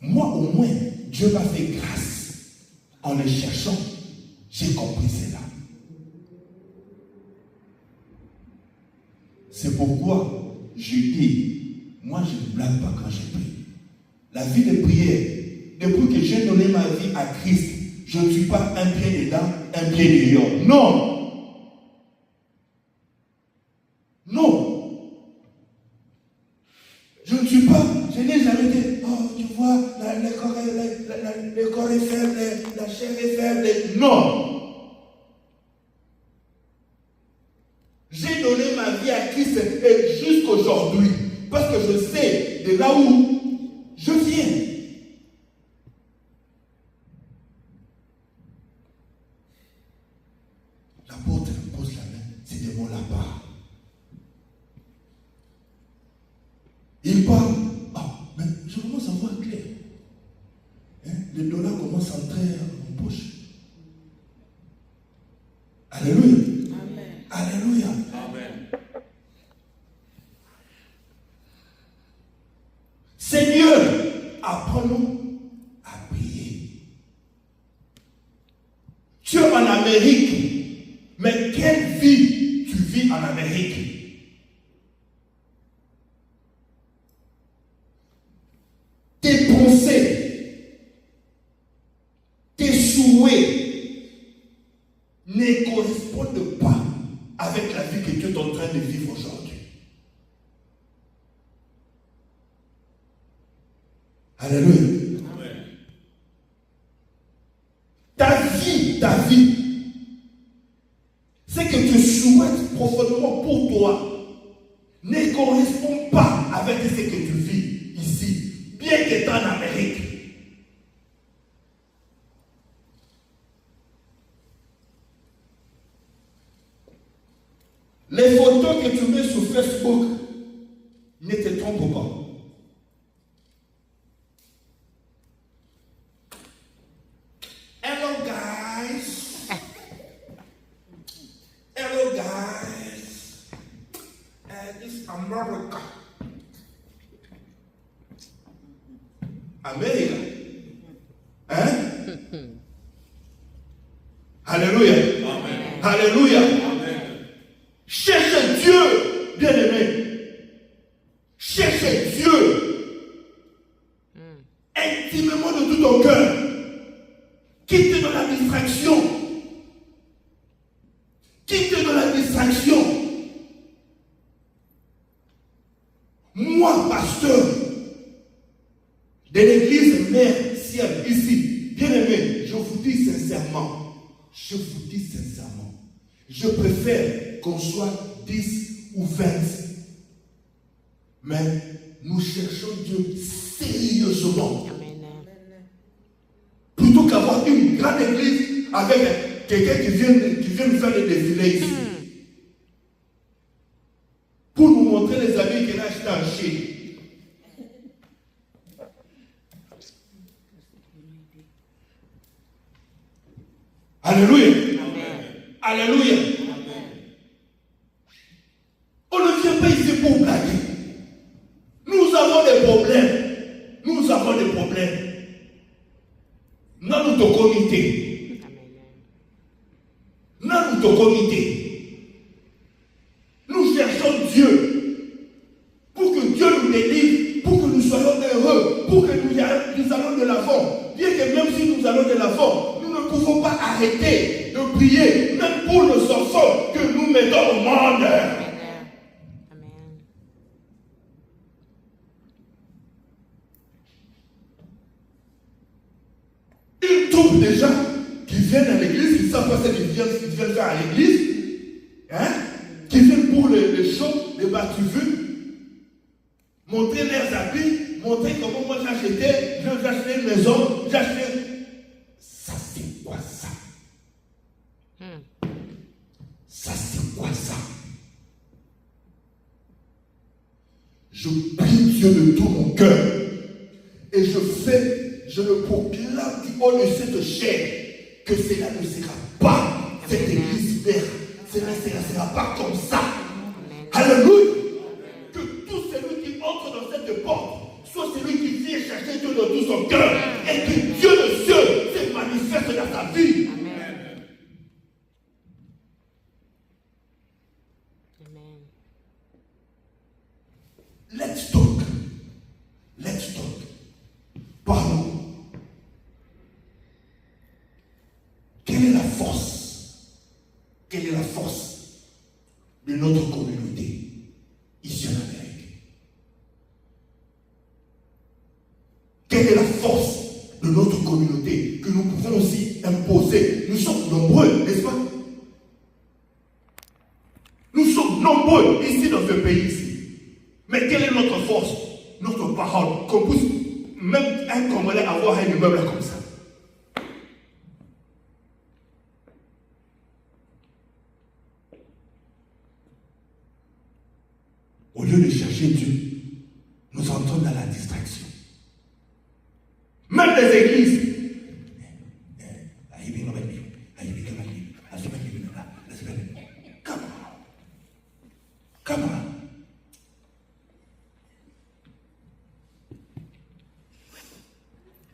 Moi, au moins, Dieu m'a fait grâce. En les cherchant, j'ai compris cela. C'est pourquoi je dis, moi je ne blague pas quand je prie. La vie de prière, depuis que j'ai donné ma vie à Christ, je ne suis pas un pied dedans, un pied dehors. Non. Non. Je ne suis pas, je n'ai jamais dit, oh tu vois, le corps est faible, la chair est faible. Non. J'ai donné ma vie à Christ et jusqu'aujourd'hui, parce que je sais de là où je viens. L'apôtre pose la main, c'est de mon là-bas. Il parle, mais je commence à voir clair. Le dollar commence à entrer en poche. Alléluia. Amen. Alléluia. Amen. Seigneur, apprends-nous à prier. Tu es en Amérique, mais quelle vie tu vis en Amérique? Tes pensées, tes souhaits ne correspondent pas avec la vie que tu es en train de vivre aujourd'hui. Alléluia. Amen. Ta vie, ce que tu souhaites profondément pour toi, ne correspond pas avec ce que tu vis ici, bien que tu es en Amérique. Les photos que tu mets sur Facebook, ne te trompe pas. Hello guys. Hello guys. This is America. America. Hein? Alléluia. Amen. Alléluia. Amen. Cherchez Dieu, bien-aimé. Cherchez Dieu. Intimement de tout ton cœur. Quitte de la distraction. Quitte de la distraction. Moi, pasteur de l'église mère ciel ici, bien-aimé, je vous dis sincèrement, je préfère qu'on soit 10 ou 20. Mais nous cherchons Dieu sérieusement. Plutôt qu'avoir une grande église avec quelqu'un qui vient faire des défilés ici. Pour nous montrer les habits qu'il a achetés en Chine. Alléluia. Amen. Alléluia. Amen. On ne vient pas ici pour blaguer. Nous avons des problèmes. Dans notre comité. Nous cherchons Dieu. Pour que Dieu nous délivre. Pour que nous soyons heureux. Pour que nous allons de l'avant. Bien que même si nous allons de l'avant, nous ne pouvons pas arrêter de prier. Même pour nos enfants que nous mettons au monde. Une troupe de gens qui viennent à l'église, qui ne savent pas ce qu'ils viennent faire à l'église, hein? Qui viennent pour les shows, les baptêmes, montrer leurs habits, montrer comment moi j'ai acheté une maison, j'ai acheté. Ça c'est quoi ça? Ça c'est quoi ça? Je prie Dieu de tout mon cœur et je le proclame du haut de cette chair que cela ne sera pas cette église mère. Cela ne sera pas comme ça. Alléluia. Que tout celui qui entre dans cette porte soit celui qui vient chercher Dieu dans tout son cœur et que Dieu le ciel se manifeste dans sa vie. Amen. Let's talk. Parlons. Quelle est la force de notre communauté ici en Amérique? Quelle est la force de notre communauté que nous pouvons aussi imposer? Nous sommes nombreux, n'est-ce pas? Nous sommes nombreux ici dans ce pays ici. Mais quelle est notre force? Notre parole. Qu'on puisse même un Congolais avoir un immeuble comme ça. Au lieu de chercher Dieu, nous entrons dans la distraction. Même les églises. Come on.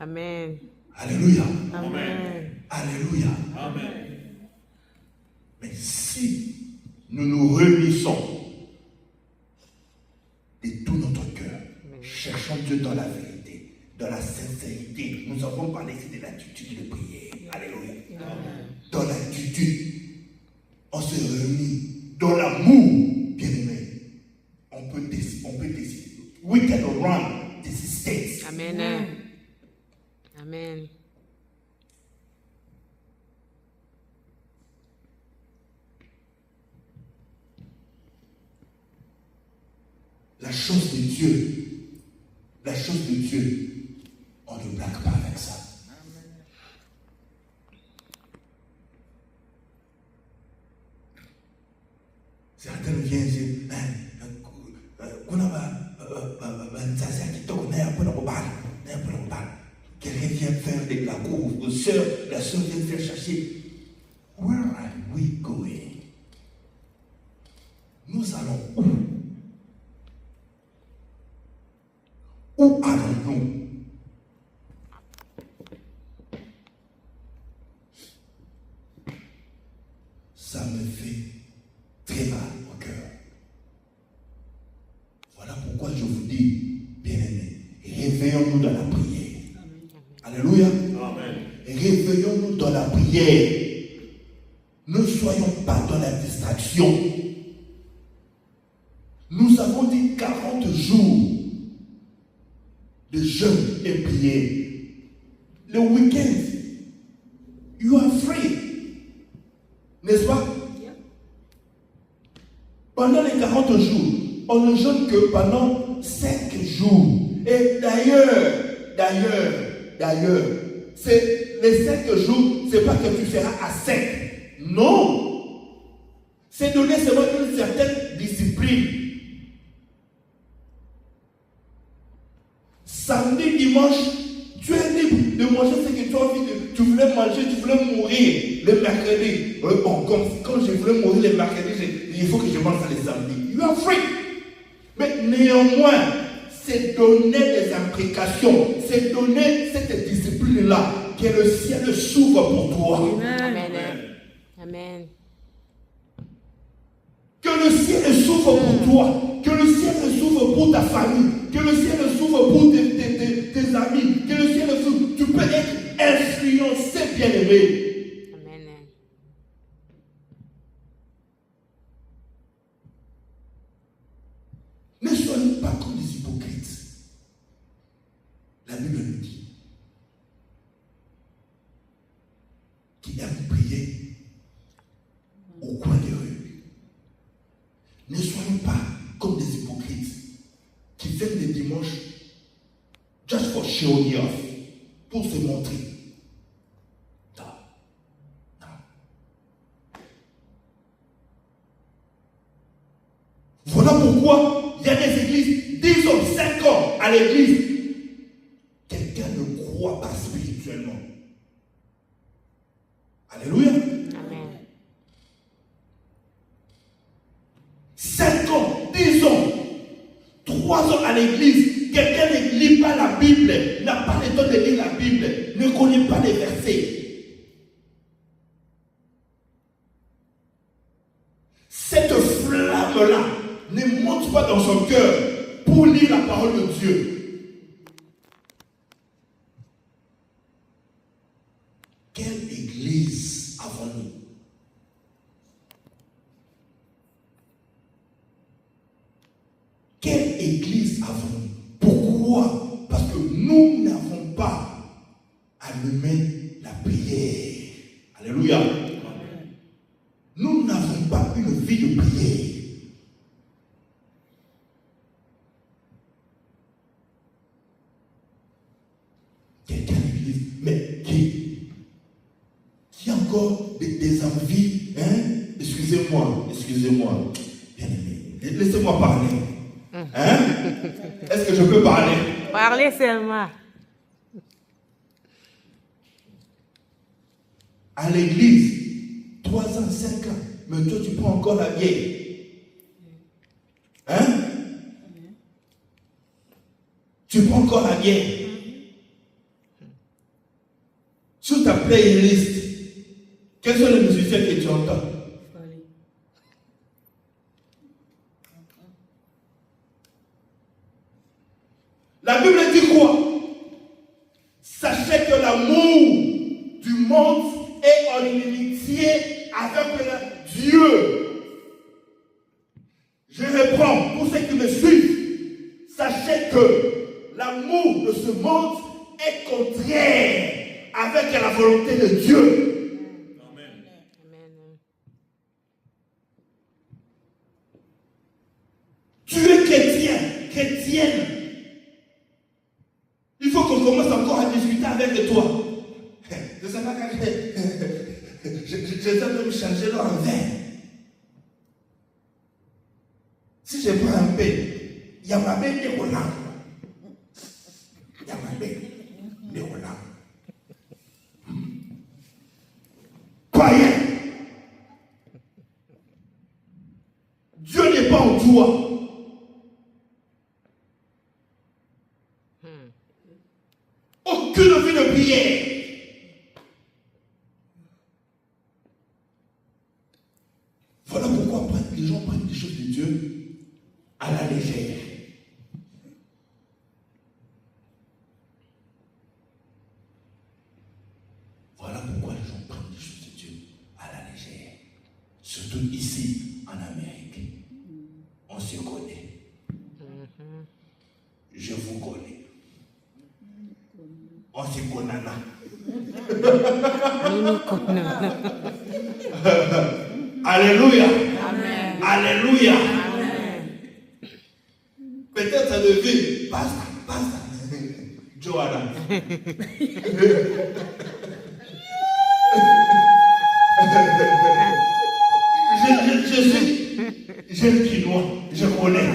Amen. Alléluia. Amen. Alléluia. Amen. Mais si nous nous réunissons de tout notre cœur, cherchons Dieu dans la vérité, dans la sincérité. Nous avons parlé ici de l'attitude de prière. Alléluia. Amen. Dans l'attitude, on se réunit. Dans l'amour, bien-aimé, on peut décider. We can run this state. Amen. Amen. La chose de Dieu, on ne blague pas avec ça. Certains viennent dire, votre soeur, la soeur vient faire chercher. Where are we going? Nous allons où? Où allons-nous? Ça me fait très mal au cœur. Voilà pourquoi je vous dis, bien-aimés, réveillons-nous dans la prière. Alléluia. Amen. Réveillons-nous dans la prière. Ne soyons pas dans la distraction. Nous avons dit 40 jours de jeûne et prière. Le week-end, you are free. N'est-ce pas? Pendant les 40 jours, on ne jeûne que pendant 5 jours. Et d'ailleurs, c'est les 5 jours, c'est pas que tu feras à sec. Non. C'est donner seulement une certaine discipline. Samedi, dimanche, tu es libre de manger ce que tu as envie de. Tu voulais manger, tu voulais mourir le mercredi. Bon, quand je voulais mourir le mercredi, il faut que je mange ça le samedi. You are free. Mais néanmoins, c'est donner des implications, c'est donner cette discipline-là, que le ciel s'ouvre pour toi. Amen. Amen. Que le ciel s'ouvre pour toi, que le ciel s'ouvre pour ta famille, que le ciel s'ouvre pour tes amis, que le ciel s'ouvre. Tu peux être influencé, bien-aimé. Amen. Ne soyons pas comme des hypocrites. La Bible nous dit qui aiment prier au coin des rues. Ne soyons pas comme des hypocrites qui viennent les dimanches just for showing off, pour se montrer. Non. Voilà pourquoi il y a des églises, 10 ans, 5 ans à l'église. Quelqu'un ne croit pas spirituellement. Alléluia. Amen. 5 ans, 10 ans, 3 ans à l'église, quelqu'un ne lit pas la Bible, n'a pas le temps de lire la Bible, ne connaît pas les versets. Cette flamme-là ne monte pas dans son cœur pour lire la parole de Dieu. Quelle église avons-nous? Quelle église avons-nous? Pourquoi? Parce que nous n'avons pas allumé la prière. Alléluia. Nous n'avons pas une vie de prière. Quelqu'un à l'église, mais qui a encore des envies, hein? Excusez-moi. Bien aimé, laissez-moi parler. Hein? Est-ce que je peux parler? Parlez seulement. À l'église, 3 ans, 5 ans, mais toi tu prends encore la vieille. Hein? Tu prends encore la vieille. Sur ta playlist, quels sont les musiciens que tu entends? La Bible dit quoi? Sachez que l'amour du monde est en inimitié avec Dieu. Je reprends pour ceux qui me suivent. Sachez que l'amour de ce monde est contraire avec la volonté de Dieu. Amen. Tu es chrétienne. Il faut qu'on commence encore à discuter avec toi. Je ne sais pas quand je dois même changer leur verre. Si je prends un peu, il y a ma belle de Roland. Il y a ma belle de Roland. aucune vie de prière. Voilà pourquoi les gens prennent des choses de Dieu à la légère. Voilà pourquoi les gens prennent des choses de Dieu à la légère. Surtout ici, en Amérique. On se connaît. Je vous connais. On se connaît là. Nous nous connaissons. Alléluia. Amen. Alléluia. Amen. Peut-être ça devait. Basta. Joanna. Je suis chinois. Je connais.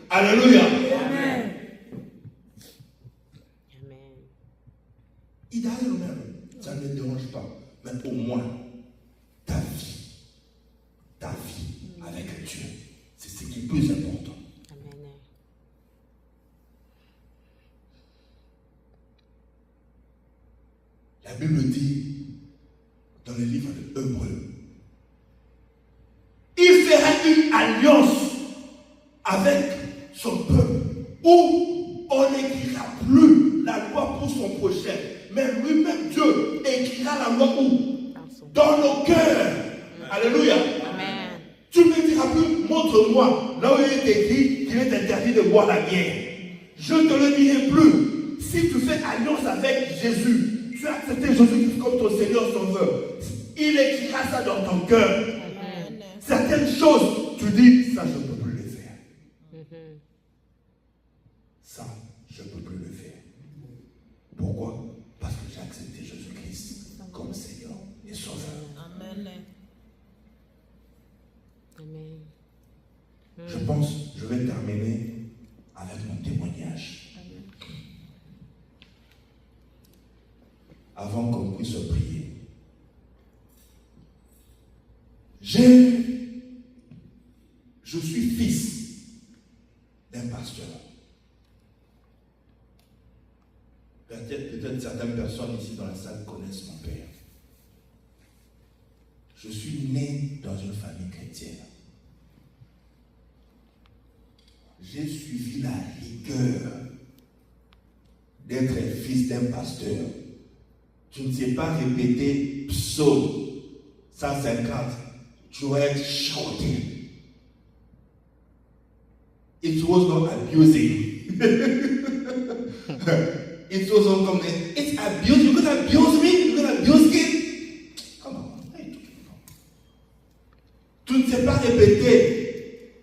Alléluia. Amen. Il a même. Ça ne me dérange pas. Mais au moins, ta vie avec Dieu, c'est ce qui est plus important. Amen. La Bible dit dans le livre de Hébreux, il fera une alliance avec son peuple où on n'écrira plus la loi pour son prochain, mais lui-même Dieu écrira la loi où? Dans nos cœurs. Alléluia. Amen. Tu ne me diras plus, montre-moi là où il est écrit qu'il est interdit de boire la bière. Je ne te le dirai plus. Si tu fais alliance avec Jésus, tu as accepté Jésus comme ton Seigneur Sauveur, il écrira ça dans ton cœur. Amen. Certaines choses, tu dis, ça je ne peux plus le faire. Ça, je ne peux plus le faire. Pourquoi? Parce que j'ai accepté Jésus-Christ comme Seigneur et Sauveur. Amen. Amen. Je pense, je vais terminer avec mon témoignage. Avant qu'on puisse prier. Je suis fils d'un pasteur. Peut-être certaines personnes ici dans la salle connaissent mon père. Je suis né dans une famille chrétienne. J'ai suivi la rigueur d'être fils d'un pasteur. Tu ne sais pas répéter psaume 150. Tu dois être chanté. It was not abusing. It was not comme it's abuse. You're gonna abuse me? You're gonna abuse him? Come on. Tu ne sais pas répéter.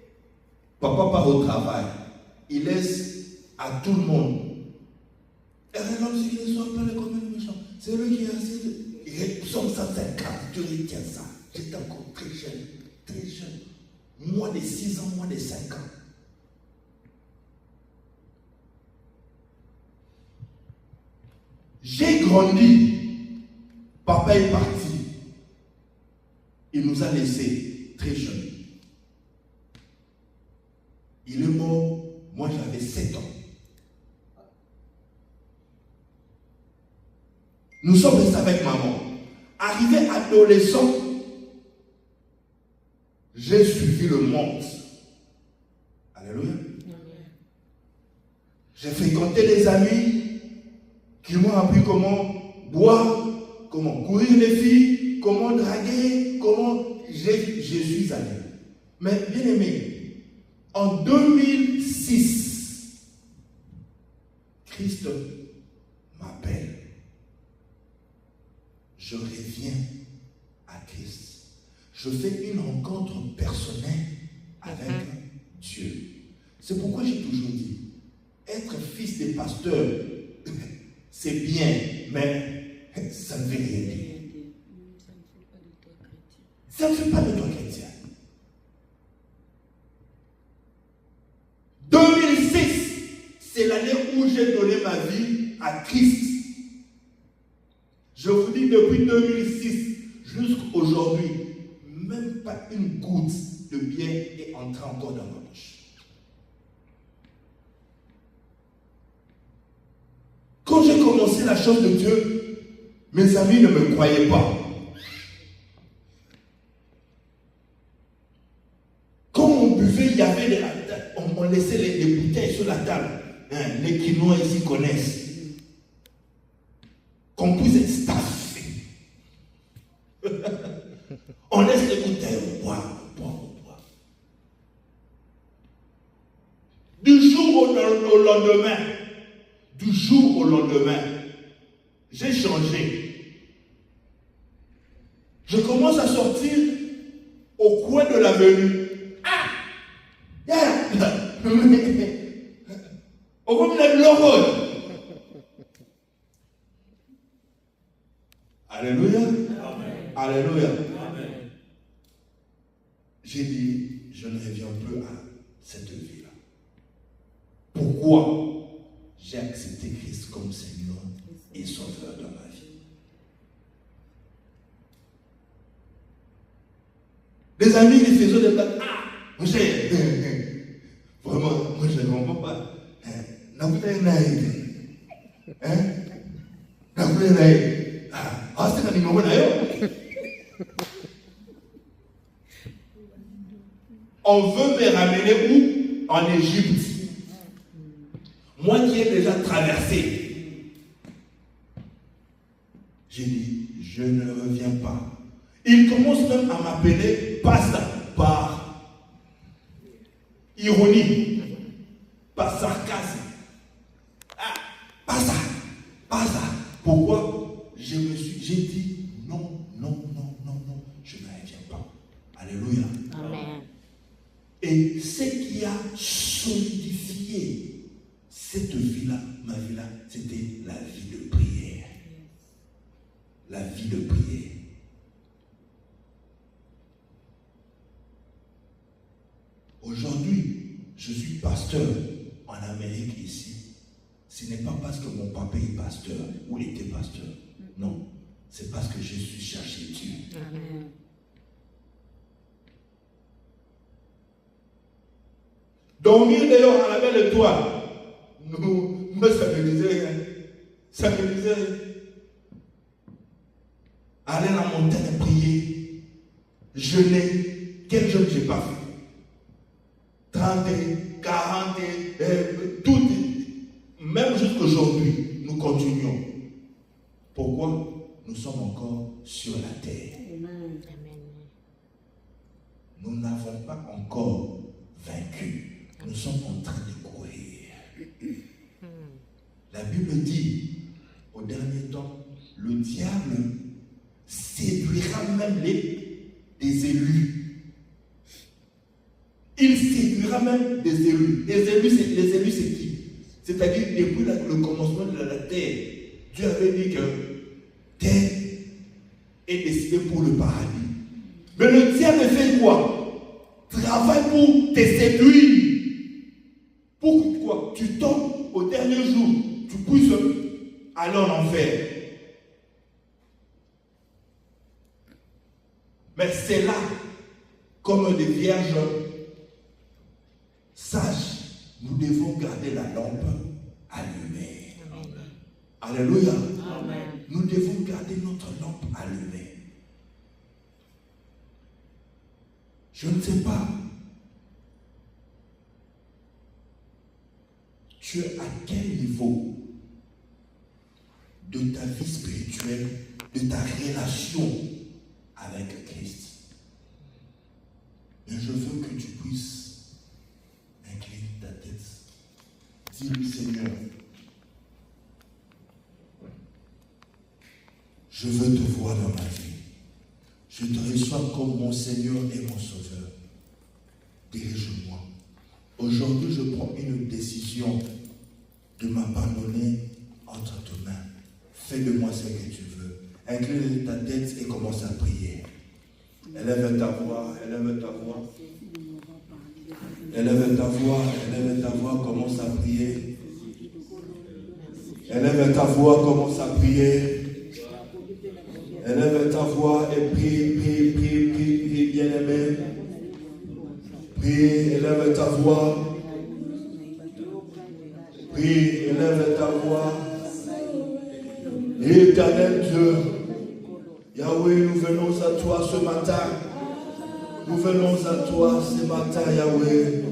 Papa part au travail. Il laisse à tout le monde. Et regarde ce qu'il soit pas comme un méchant. C'est lui qui a assez de. Psaume 150. Tu retiens ça. J'étais encore très jeune. Très jeune. Moins de 6 ans, moins de 5 ans. J'ai grandi. Papa est parti. Il nous a laissés très jeunes. Il est mort, moi j'avais 7 ans. Nous sommes restés avec maman. Arrivé adolescent, j'ai suivi le monde. Alléluia. J'ai fréquenté des amis qui m'ont appris comment boire, comment courir les filles, comment draguer, comment je suis allé. Mais bien aimé, en 2006, Christ m'appelle. Je reviens à Christ. Je fais une rencontre personnelle avec Dieu. C'est pourquoi j'ai toujours dit, être fils des pasteurs, c'est bien, mais ça ne veut rien dire. Ça ne fait pas de toi chrétien. 2006, c'est l'année où j'ai donné ma vie à Christ. Je vous dis, depuis 2006 jusqu'aujourd'hui, même pas une goutte de bière est entrée encore dans ma bouche. Quand j'ai commencé annonçais la chose de Dieu, mes amis ne me croyaient pas. Quand on buvait, il y avait on laissait les bouteilles sur la table. Les Quinois ici connaissent. Qu'on puisse être staffé. On laisse les bouteilles, on boit. Du jour au lendemain, j'ai changé. Je commence à sortir au coin de l'avenue. On va me l'heureux. Alléluia. Amen. Alléluia. Amen. J'ai dit, je ne reviens plus à cette vie-là. Pourquoi j'ai accepté Christ comme Seigneur et Sauveur dans ma vie? Les amis, les faisceaux de blagues. Vraiment, moi je ne comprends pas. On veut me ramener où? En Égypte. Moi qui ai déjà traversé. J'ai dit, je ne reviens pas. Il commence même à m'appeler pasteur par ironie, par sarcasme. Pas ça. Pourquoi? J'ai dit non, je ne reviens pas. Alléluia. Amen. Et ce qui a solidifié cette vie-là, ma vie-là, c'était la vie de prière. La vie de prière. Aujourd'hui, je suis pasteur en Amérique ici. Ce n'est pas parce que mon papa est pasteur ou il était pasteur. Non, c'est parce que je suis cherché Dieu. Amen. Dormir d'ailleurs à la belle étoile. Moi, ça me disait. Aller à la montagne et prier. Jeûner. Quel jeûne j'ai pas fait? 30, 40, tout. Même jusqu'aujourd'hui, nous continuons. Pourquoi? Nous sommes encore sur la terre. Amen. Nous n'avons pas encore vaincu. Nous sommes en train de courir. La Bible dit, au dernier temps, le diable séduira même des élus. Il séduira même des élus. Les élus, c'est qui? C'est-à-dire, depuis le commencement de la terre, Dieu avait dit que terre est décidée pour le paradis. Mais le diable fait quoi? Travaille pour te séduire. Pour que quoi? Tu tombes au dernier jour, tu puisses aller en enfer. Mais c'est là, comme des vierges sages, nous devons garder la lampe allumée. Amen. Alléluia. Amen. Nous devons garder notre lampe allumée. Je ne sais pas. Tu es à quel niveau de ta vie spirituelle, de ta relation avec Christ? Et je veux que tu puisses incliner ta tête. Dis-lui, Seigneur, je veux te voir dans ma vie. Je te reçois comme mon Seigneur et mon Sauveur. Dirige-moi. Aujourd'hui, je prends une décision de m'abandonner entre tes mains. Fais de moi ce que tu veux. Incline ta tête et commence à prier. Élève ta voix, élève ta voix. Élève ta voix, élève ta voix, commence à prier. Élève ta voix, commence à prier. Élève ta voix et prie, bien-aimé. Prie, élève ta voix. Prie, élève ta voix. Éternel Dieu, Yahweh, nous venons à toi ce matin. Nous venons à toi ce matin, Yahweh.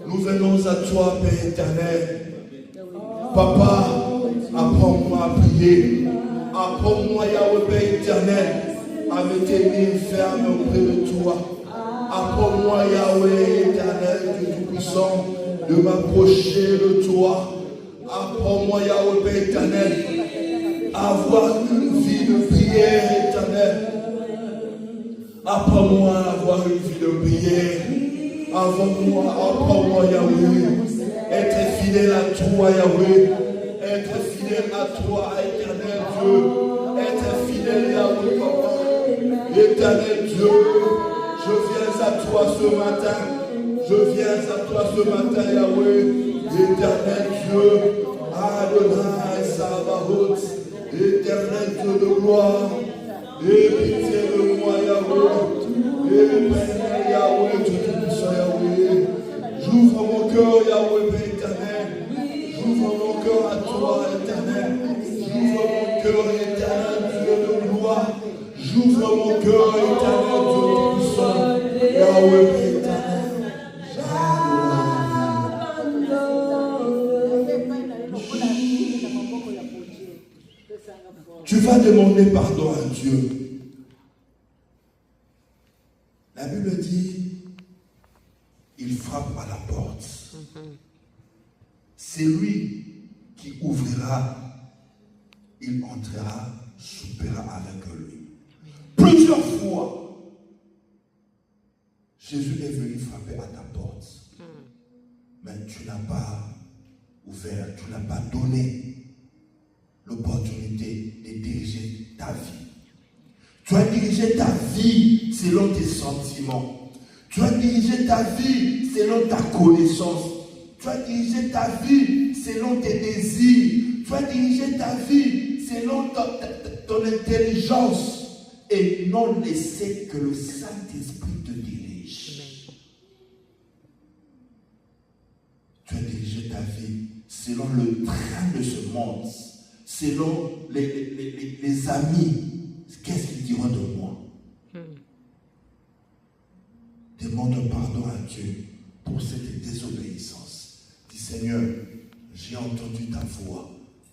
Nous venons à toi, Père éternel. Papa, apprends-moi à prier. Apprends-moi, Yahweh, Père éternel, à me tenir ferme auprès de toi. Apprends-moi, Yahweh, éternel, Dieu Tout-Puissant, de m'approcher de toi. Apprends-moi, Yahweh, Père éternel, à avoir une vie de prière éternelle. Apprends-moi à avoir une vie de prière. Apprends-moi, Yahweh, être fidèle à toi, Yahweh. Être fidèle à toi, éternel Dieu. Être fidèle, Yahweh, Papa. Éternel Dieu, je viens à toi ce matin. Je viens à toi ce matin, Yahweh. Éternel Dieu, Adonai Sabaoth. Éternel Dieu de gloire. Et pitié de moi, Yahweh. Et Père Yahweh, Dieu Tout-Puissant, Yahweh. J'ouvre mon cœur, Yahweh, Père éternel. J'ouvre mon cœur à toi, éternel. J'ouvre mon cœur, éternel, Dieu de gloire. J'ouvre mon cœur, éternel, Dieu Tout-Puissant. Yahweh, Père éternel. Tu vas demander pardon à Dieu. La Bible dit, il frappe à la porte. C'est lui qui ouvrira, il entrera, soupera avec lui. Plusieurs fois, Jésus est venu frapper à ta porte. Mais tu n'as pas ouvert, tu n'as pas donné l'opportunité de diriger ta vie. Tu as dirigé ta vie selon tes sentiments. Tu as dirigé ta vie selon ta connaissance. Tu as dirigé ta vie selon tes désirs. Tu as dirigé ta vie selon ton intelligence. Et non laisser que le Saint-Esprit te dirige. Tu as dirigé ta vie selon le train de ce monde. Selon les amis, qu'est-ce qu'ils diront de moi? Demande pardon à Dieu pour cette désobéissance. Dis Seigneur, j'ai entendu ta voix.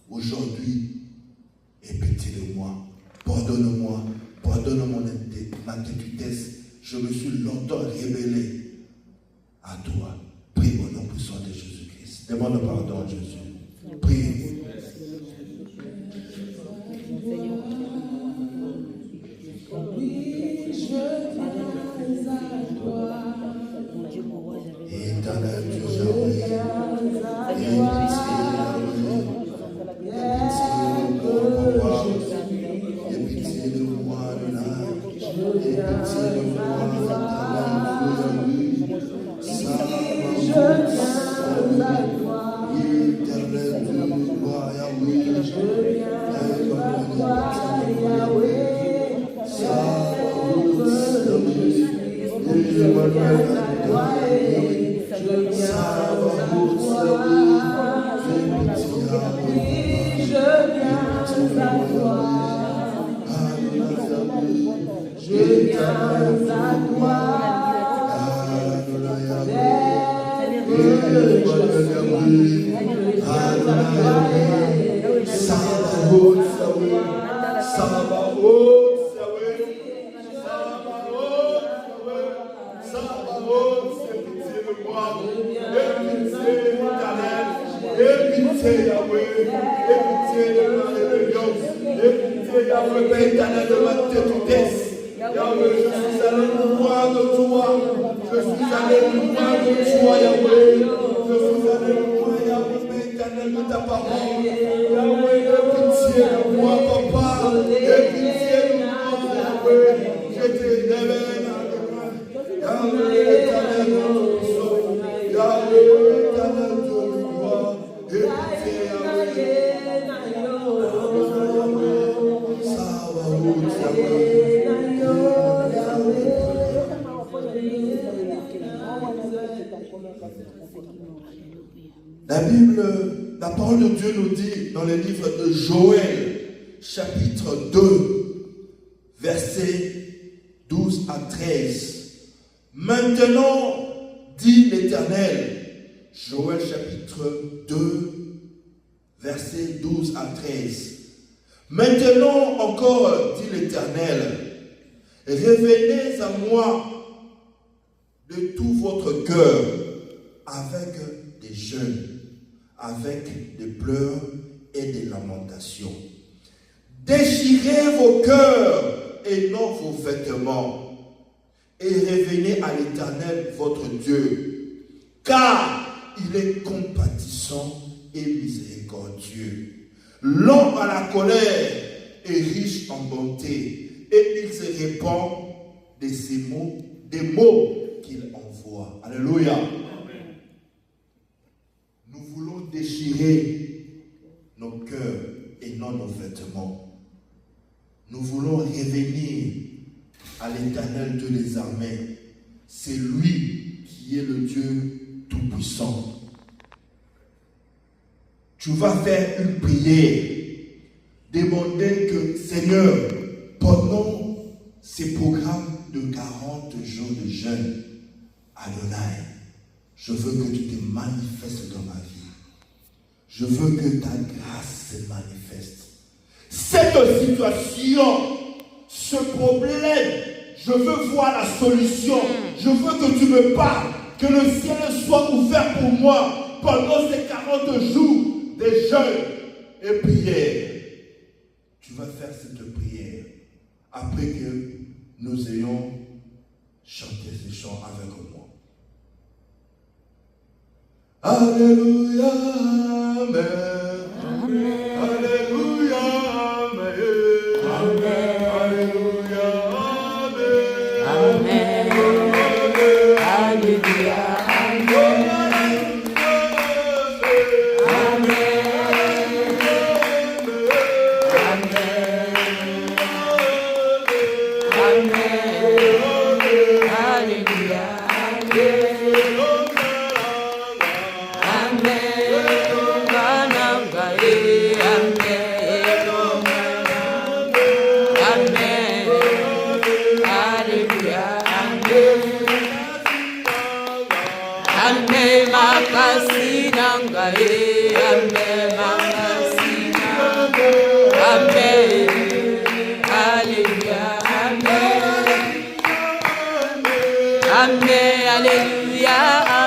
Aujourd'hui, aie pitié de moi. Pardonne-moi. Pardonne ma tétutesse. Je me suis longtemps rebellé à toi. Prie au nom puissant de Jésus-Christ. Demande pardon à Jésus. Prie. Éternel Dieu, pitié de moi, La Bible, la parole de Dieu nous dit dans le livre de Joël, chapitre 2, versets 12 à 13. Maintenant, dit l'Éternel, Joël chapitre 2, versets 12 à 13. Maintenant encore, dit l'Éternel, revenez à moi de tout votre cœur, avec des jeûnes, avec des pleurs et des lamentations. Déchirez vos cœurs et non vos vêtements, et revenez à l'Éternel votre Dieu, car il est compatissant et miséricordieux, lent à la colère et riche en bonté, et il se répand des mots qu'il envoie. Alléluia. Amen. Nous voulons déchirer nos cœurs et non nos vêtements. Nous voulons revenir à l'Éternel Dieu des armées. C'est lui qui est le Dieu tout-puissant. Tu vas faire une prière. Demander que, Seigneur, pendant ces programmes de 40 jours de jeûne, Adonai, je veux que tu te manifestes dans ma vie. Je veux que ta grâce se manifeste. Cette situation, ce problème, je veux voir la solution. Je veux que tu me parles, que le ciel soit ouvert pour moi pendant ces 40 jours de jeûne et prière. Tu vas faire cette prière après que nous ayons chanté ces chants avec moi. Alléluia, Amen. Amen. Alléluia, Amen. Amen. Alléluia, Amen. Amen. Alléluia, Amen.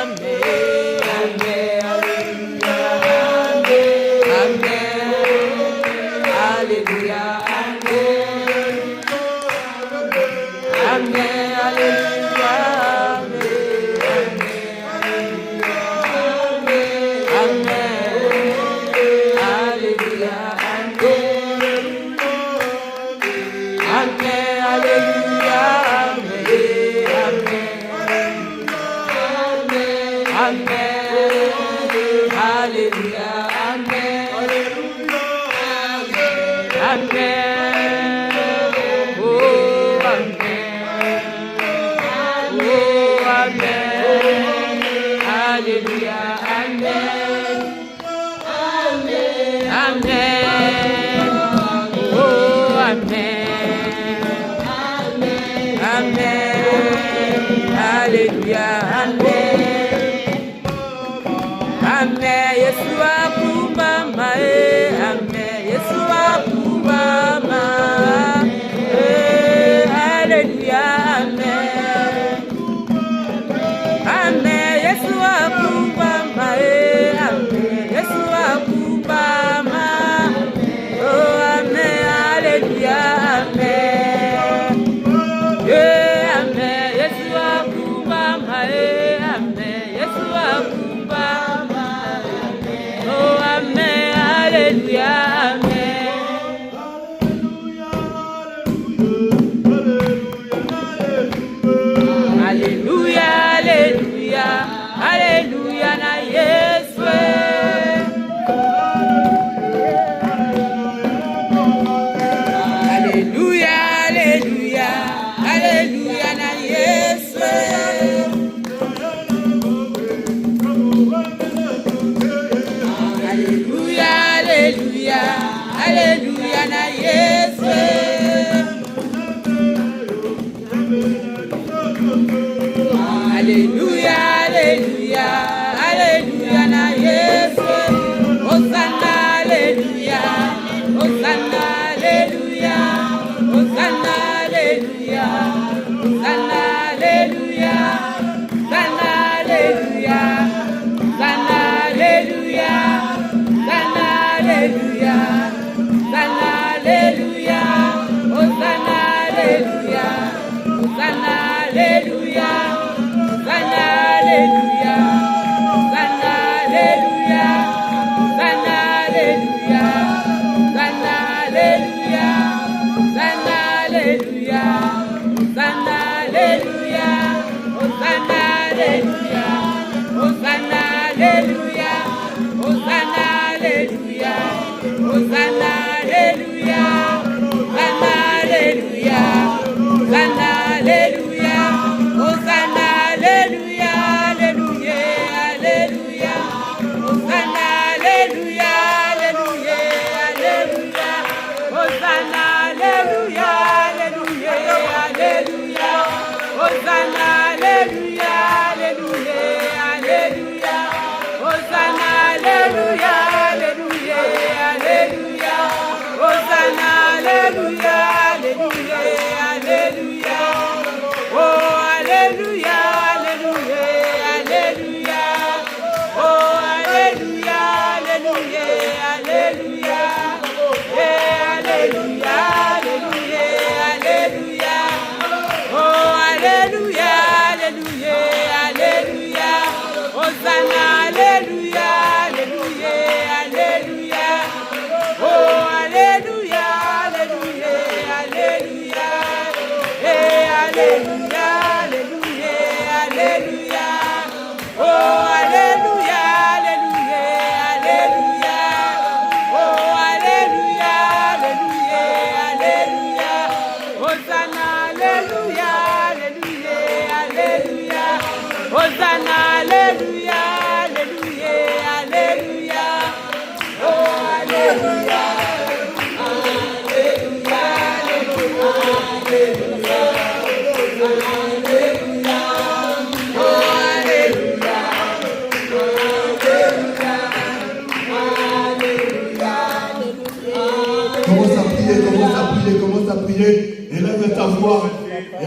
Commence à prier,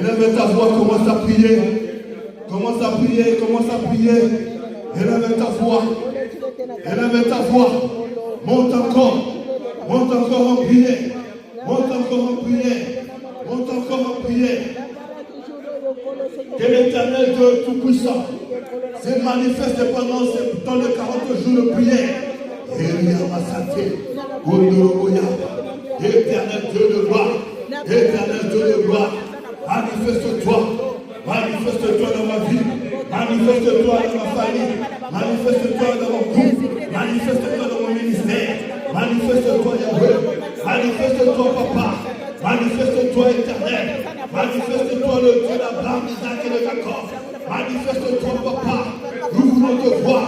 élève ta voix, commence à prier, commence à prier, élève ta voix, monte encore en prière, que l'Éternel Dieu Tout-Puissant se manifeste dans les 40 jours de prière. Éternel Dieu de gloire, manifeste-toi dans ma vie, manifeste-toi dans ma famille, manifeste-toi dans mon couple, manifeste-toi dans mon ministère, manifeste-toi Yahweh, manifeste-toi Papa, manifeste-toi Éternel, manifeste-toi le Dieu d'Abraham, d'Isaac et de Jacob, manifeste-toi Papa, nous voulons te voir,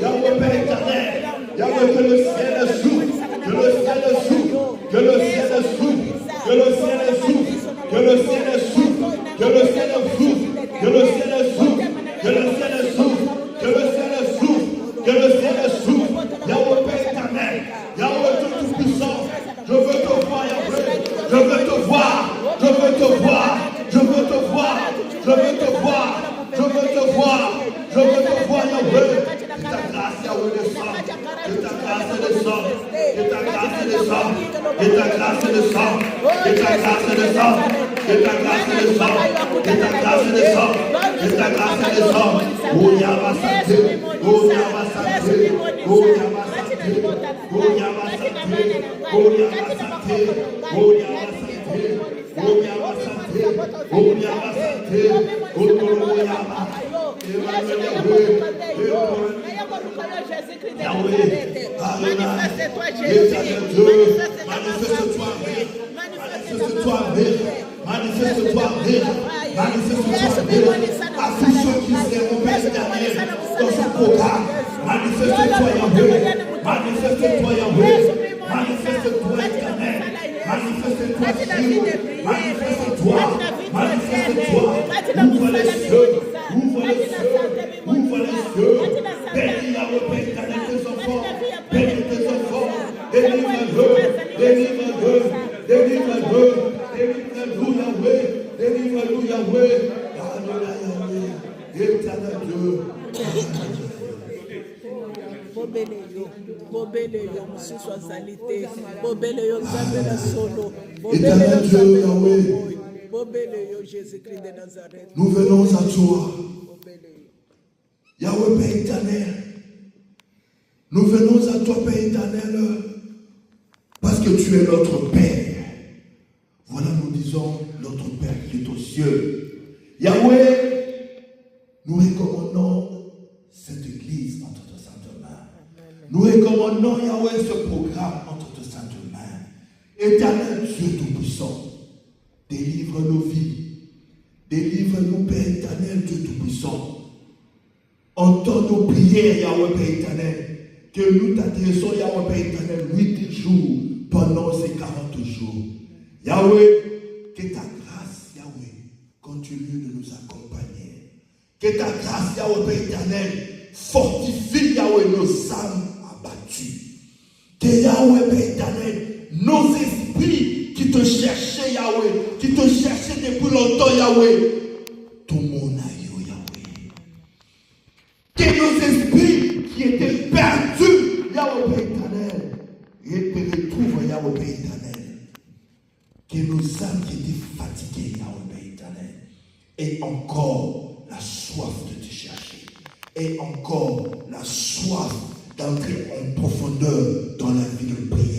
Yahweh Père éternel. Yahweh, que le ciel s'ouvre, que le ciel s'ouvre, que le ciel s'ouvre, que le ciel s'ouvre, que le ciel s'ouvre, que le ciel s'ouvre, que le ciel s'ouvre, que le ciel s'ouvre, que le ciel s'ouvre, que le ciel s'ouvre. Yahweh Père éternel, Yahweh Tout-Puissant, je veux te voir, Yahweh, je veux te voir, je veux te voir, je veux te voir, je veux te voir, je veux te voir, je veux te voir, Yahweh. Que ta grâce, Yahweh, descende. Que ta grâce descende. Que ta grâce descende. Que ta grâce descende. Que ta grâce descende. Que ta grâce descende. Que ta grâce descende. Que ta grâce descende. Oh Yabasate. Oh Yabasate. Oh Yabasate. Oh Yabasate. Oh Yabasate. Oh Yabasate. Oh Yabasate. Oh Yabasate. Oh Yabasate. Manifeste-toi Jésus, manifeste-toi à tous ceux qui seront Père éternel dans ce programme. Manifeste-toi Yahweh, manifeste-toi éternel, manifeste-toi Dieu, manifeste-toi, ouvre les cieux, bénis Yahweh Père éternel tes enfants, bénis tes enfants, délivre-le Yahweh, éternel Dieu. Nous venons à toi, Yahweh Père éternel. Nous venons à toi, Père éternel, parce que tu es notre Père. Voilà, nous disons notre Père qui est aux cieux. Yahweh, nous Nous recommandons cette église entre tes saintes mains. Nous recommandons, Yahweh, ce programme entre tes saintes mains. Éternel Dieu Tout-Puissant, délivre nos vies. Délivre-nous, Père éternel, Dieu Tout-Puissant. Entends nos prières, Yahweh, Père éternel. Que nous t'adressons, Yahweh, Père éternel, 8 jours pendant ces 40 jours. Yahweh, que ta grâce, Yahweh, continue de nous accompagner. Que ta grâce, Yahweh, Père éternel, fortifie, Yahweh, nos âmes abattues. Que Yahweh, Père éternel, nos esprits qui te cherchaient, Yahweh, qui te cherchaient depuis longtemps, Yahweh, tout mon aïe, Yahweh. Que nos esprits qui étaient perdus, Yahweh, Père éternel, et te retrouvent, Yahweh, Père éternel. Que nos âmes qui étaient fatiguées, Yahweh, Père éternel, aient encore la soif de te chercher, et encore la soif d'entrer en profondeur dans la vie de prière.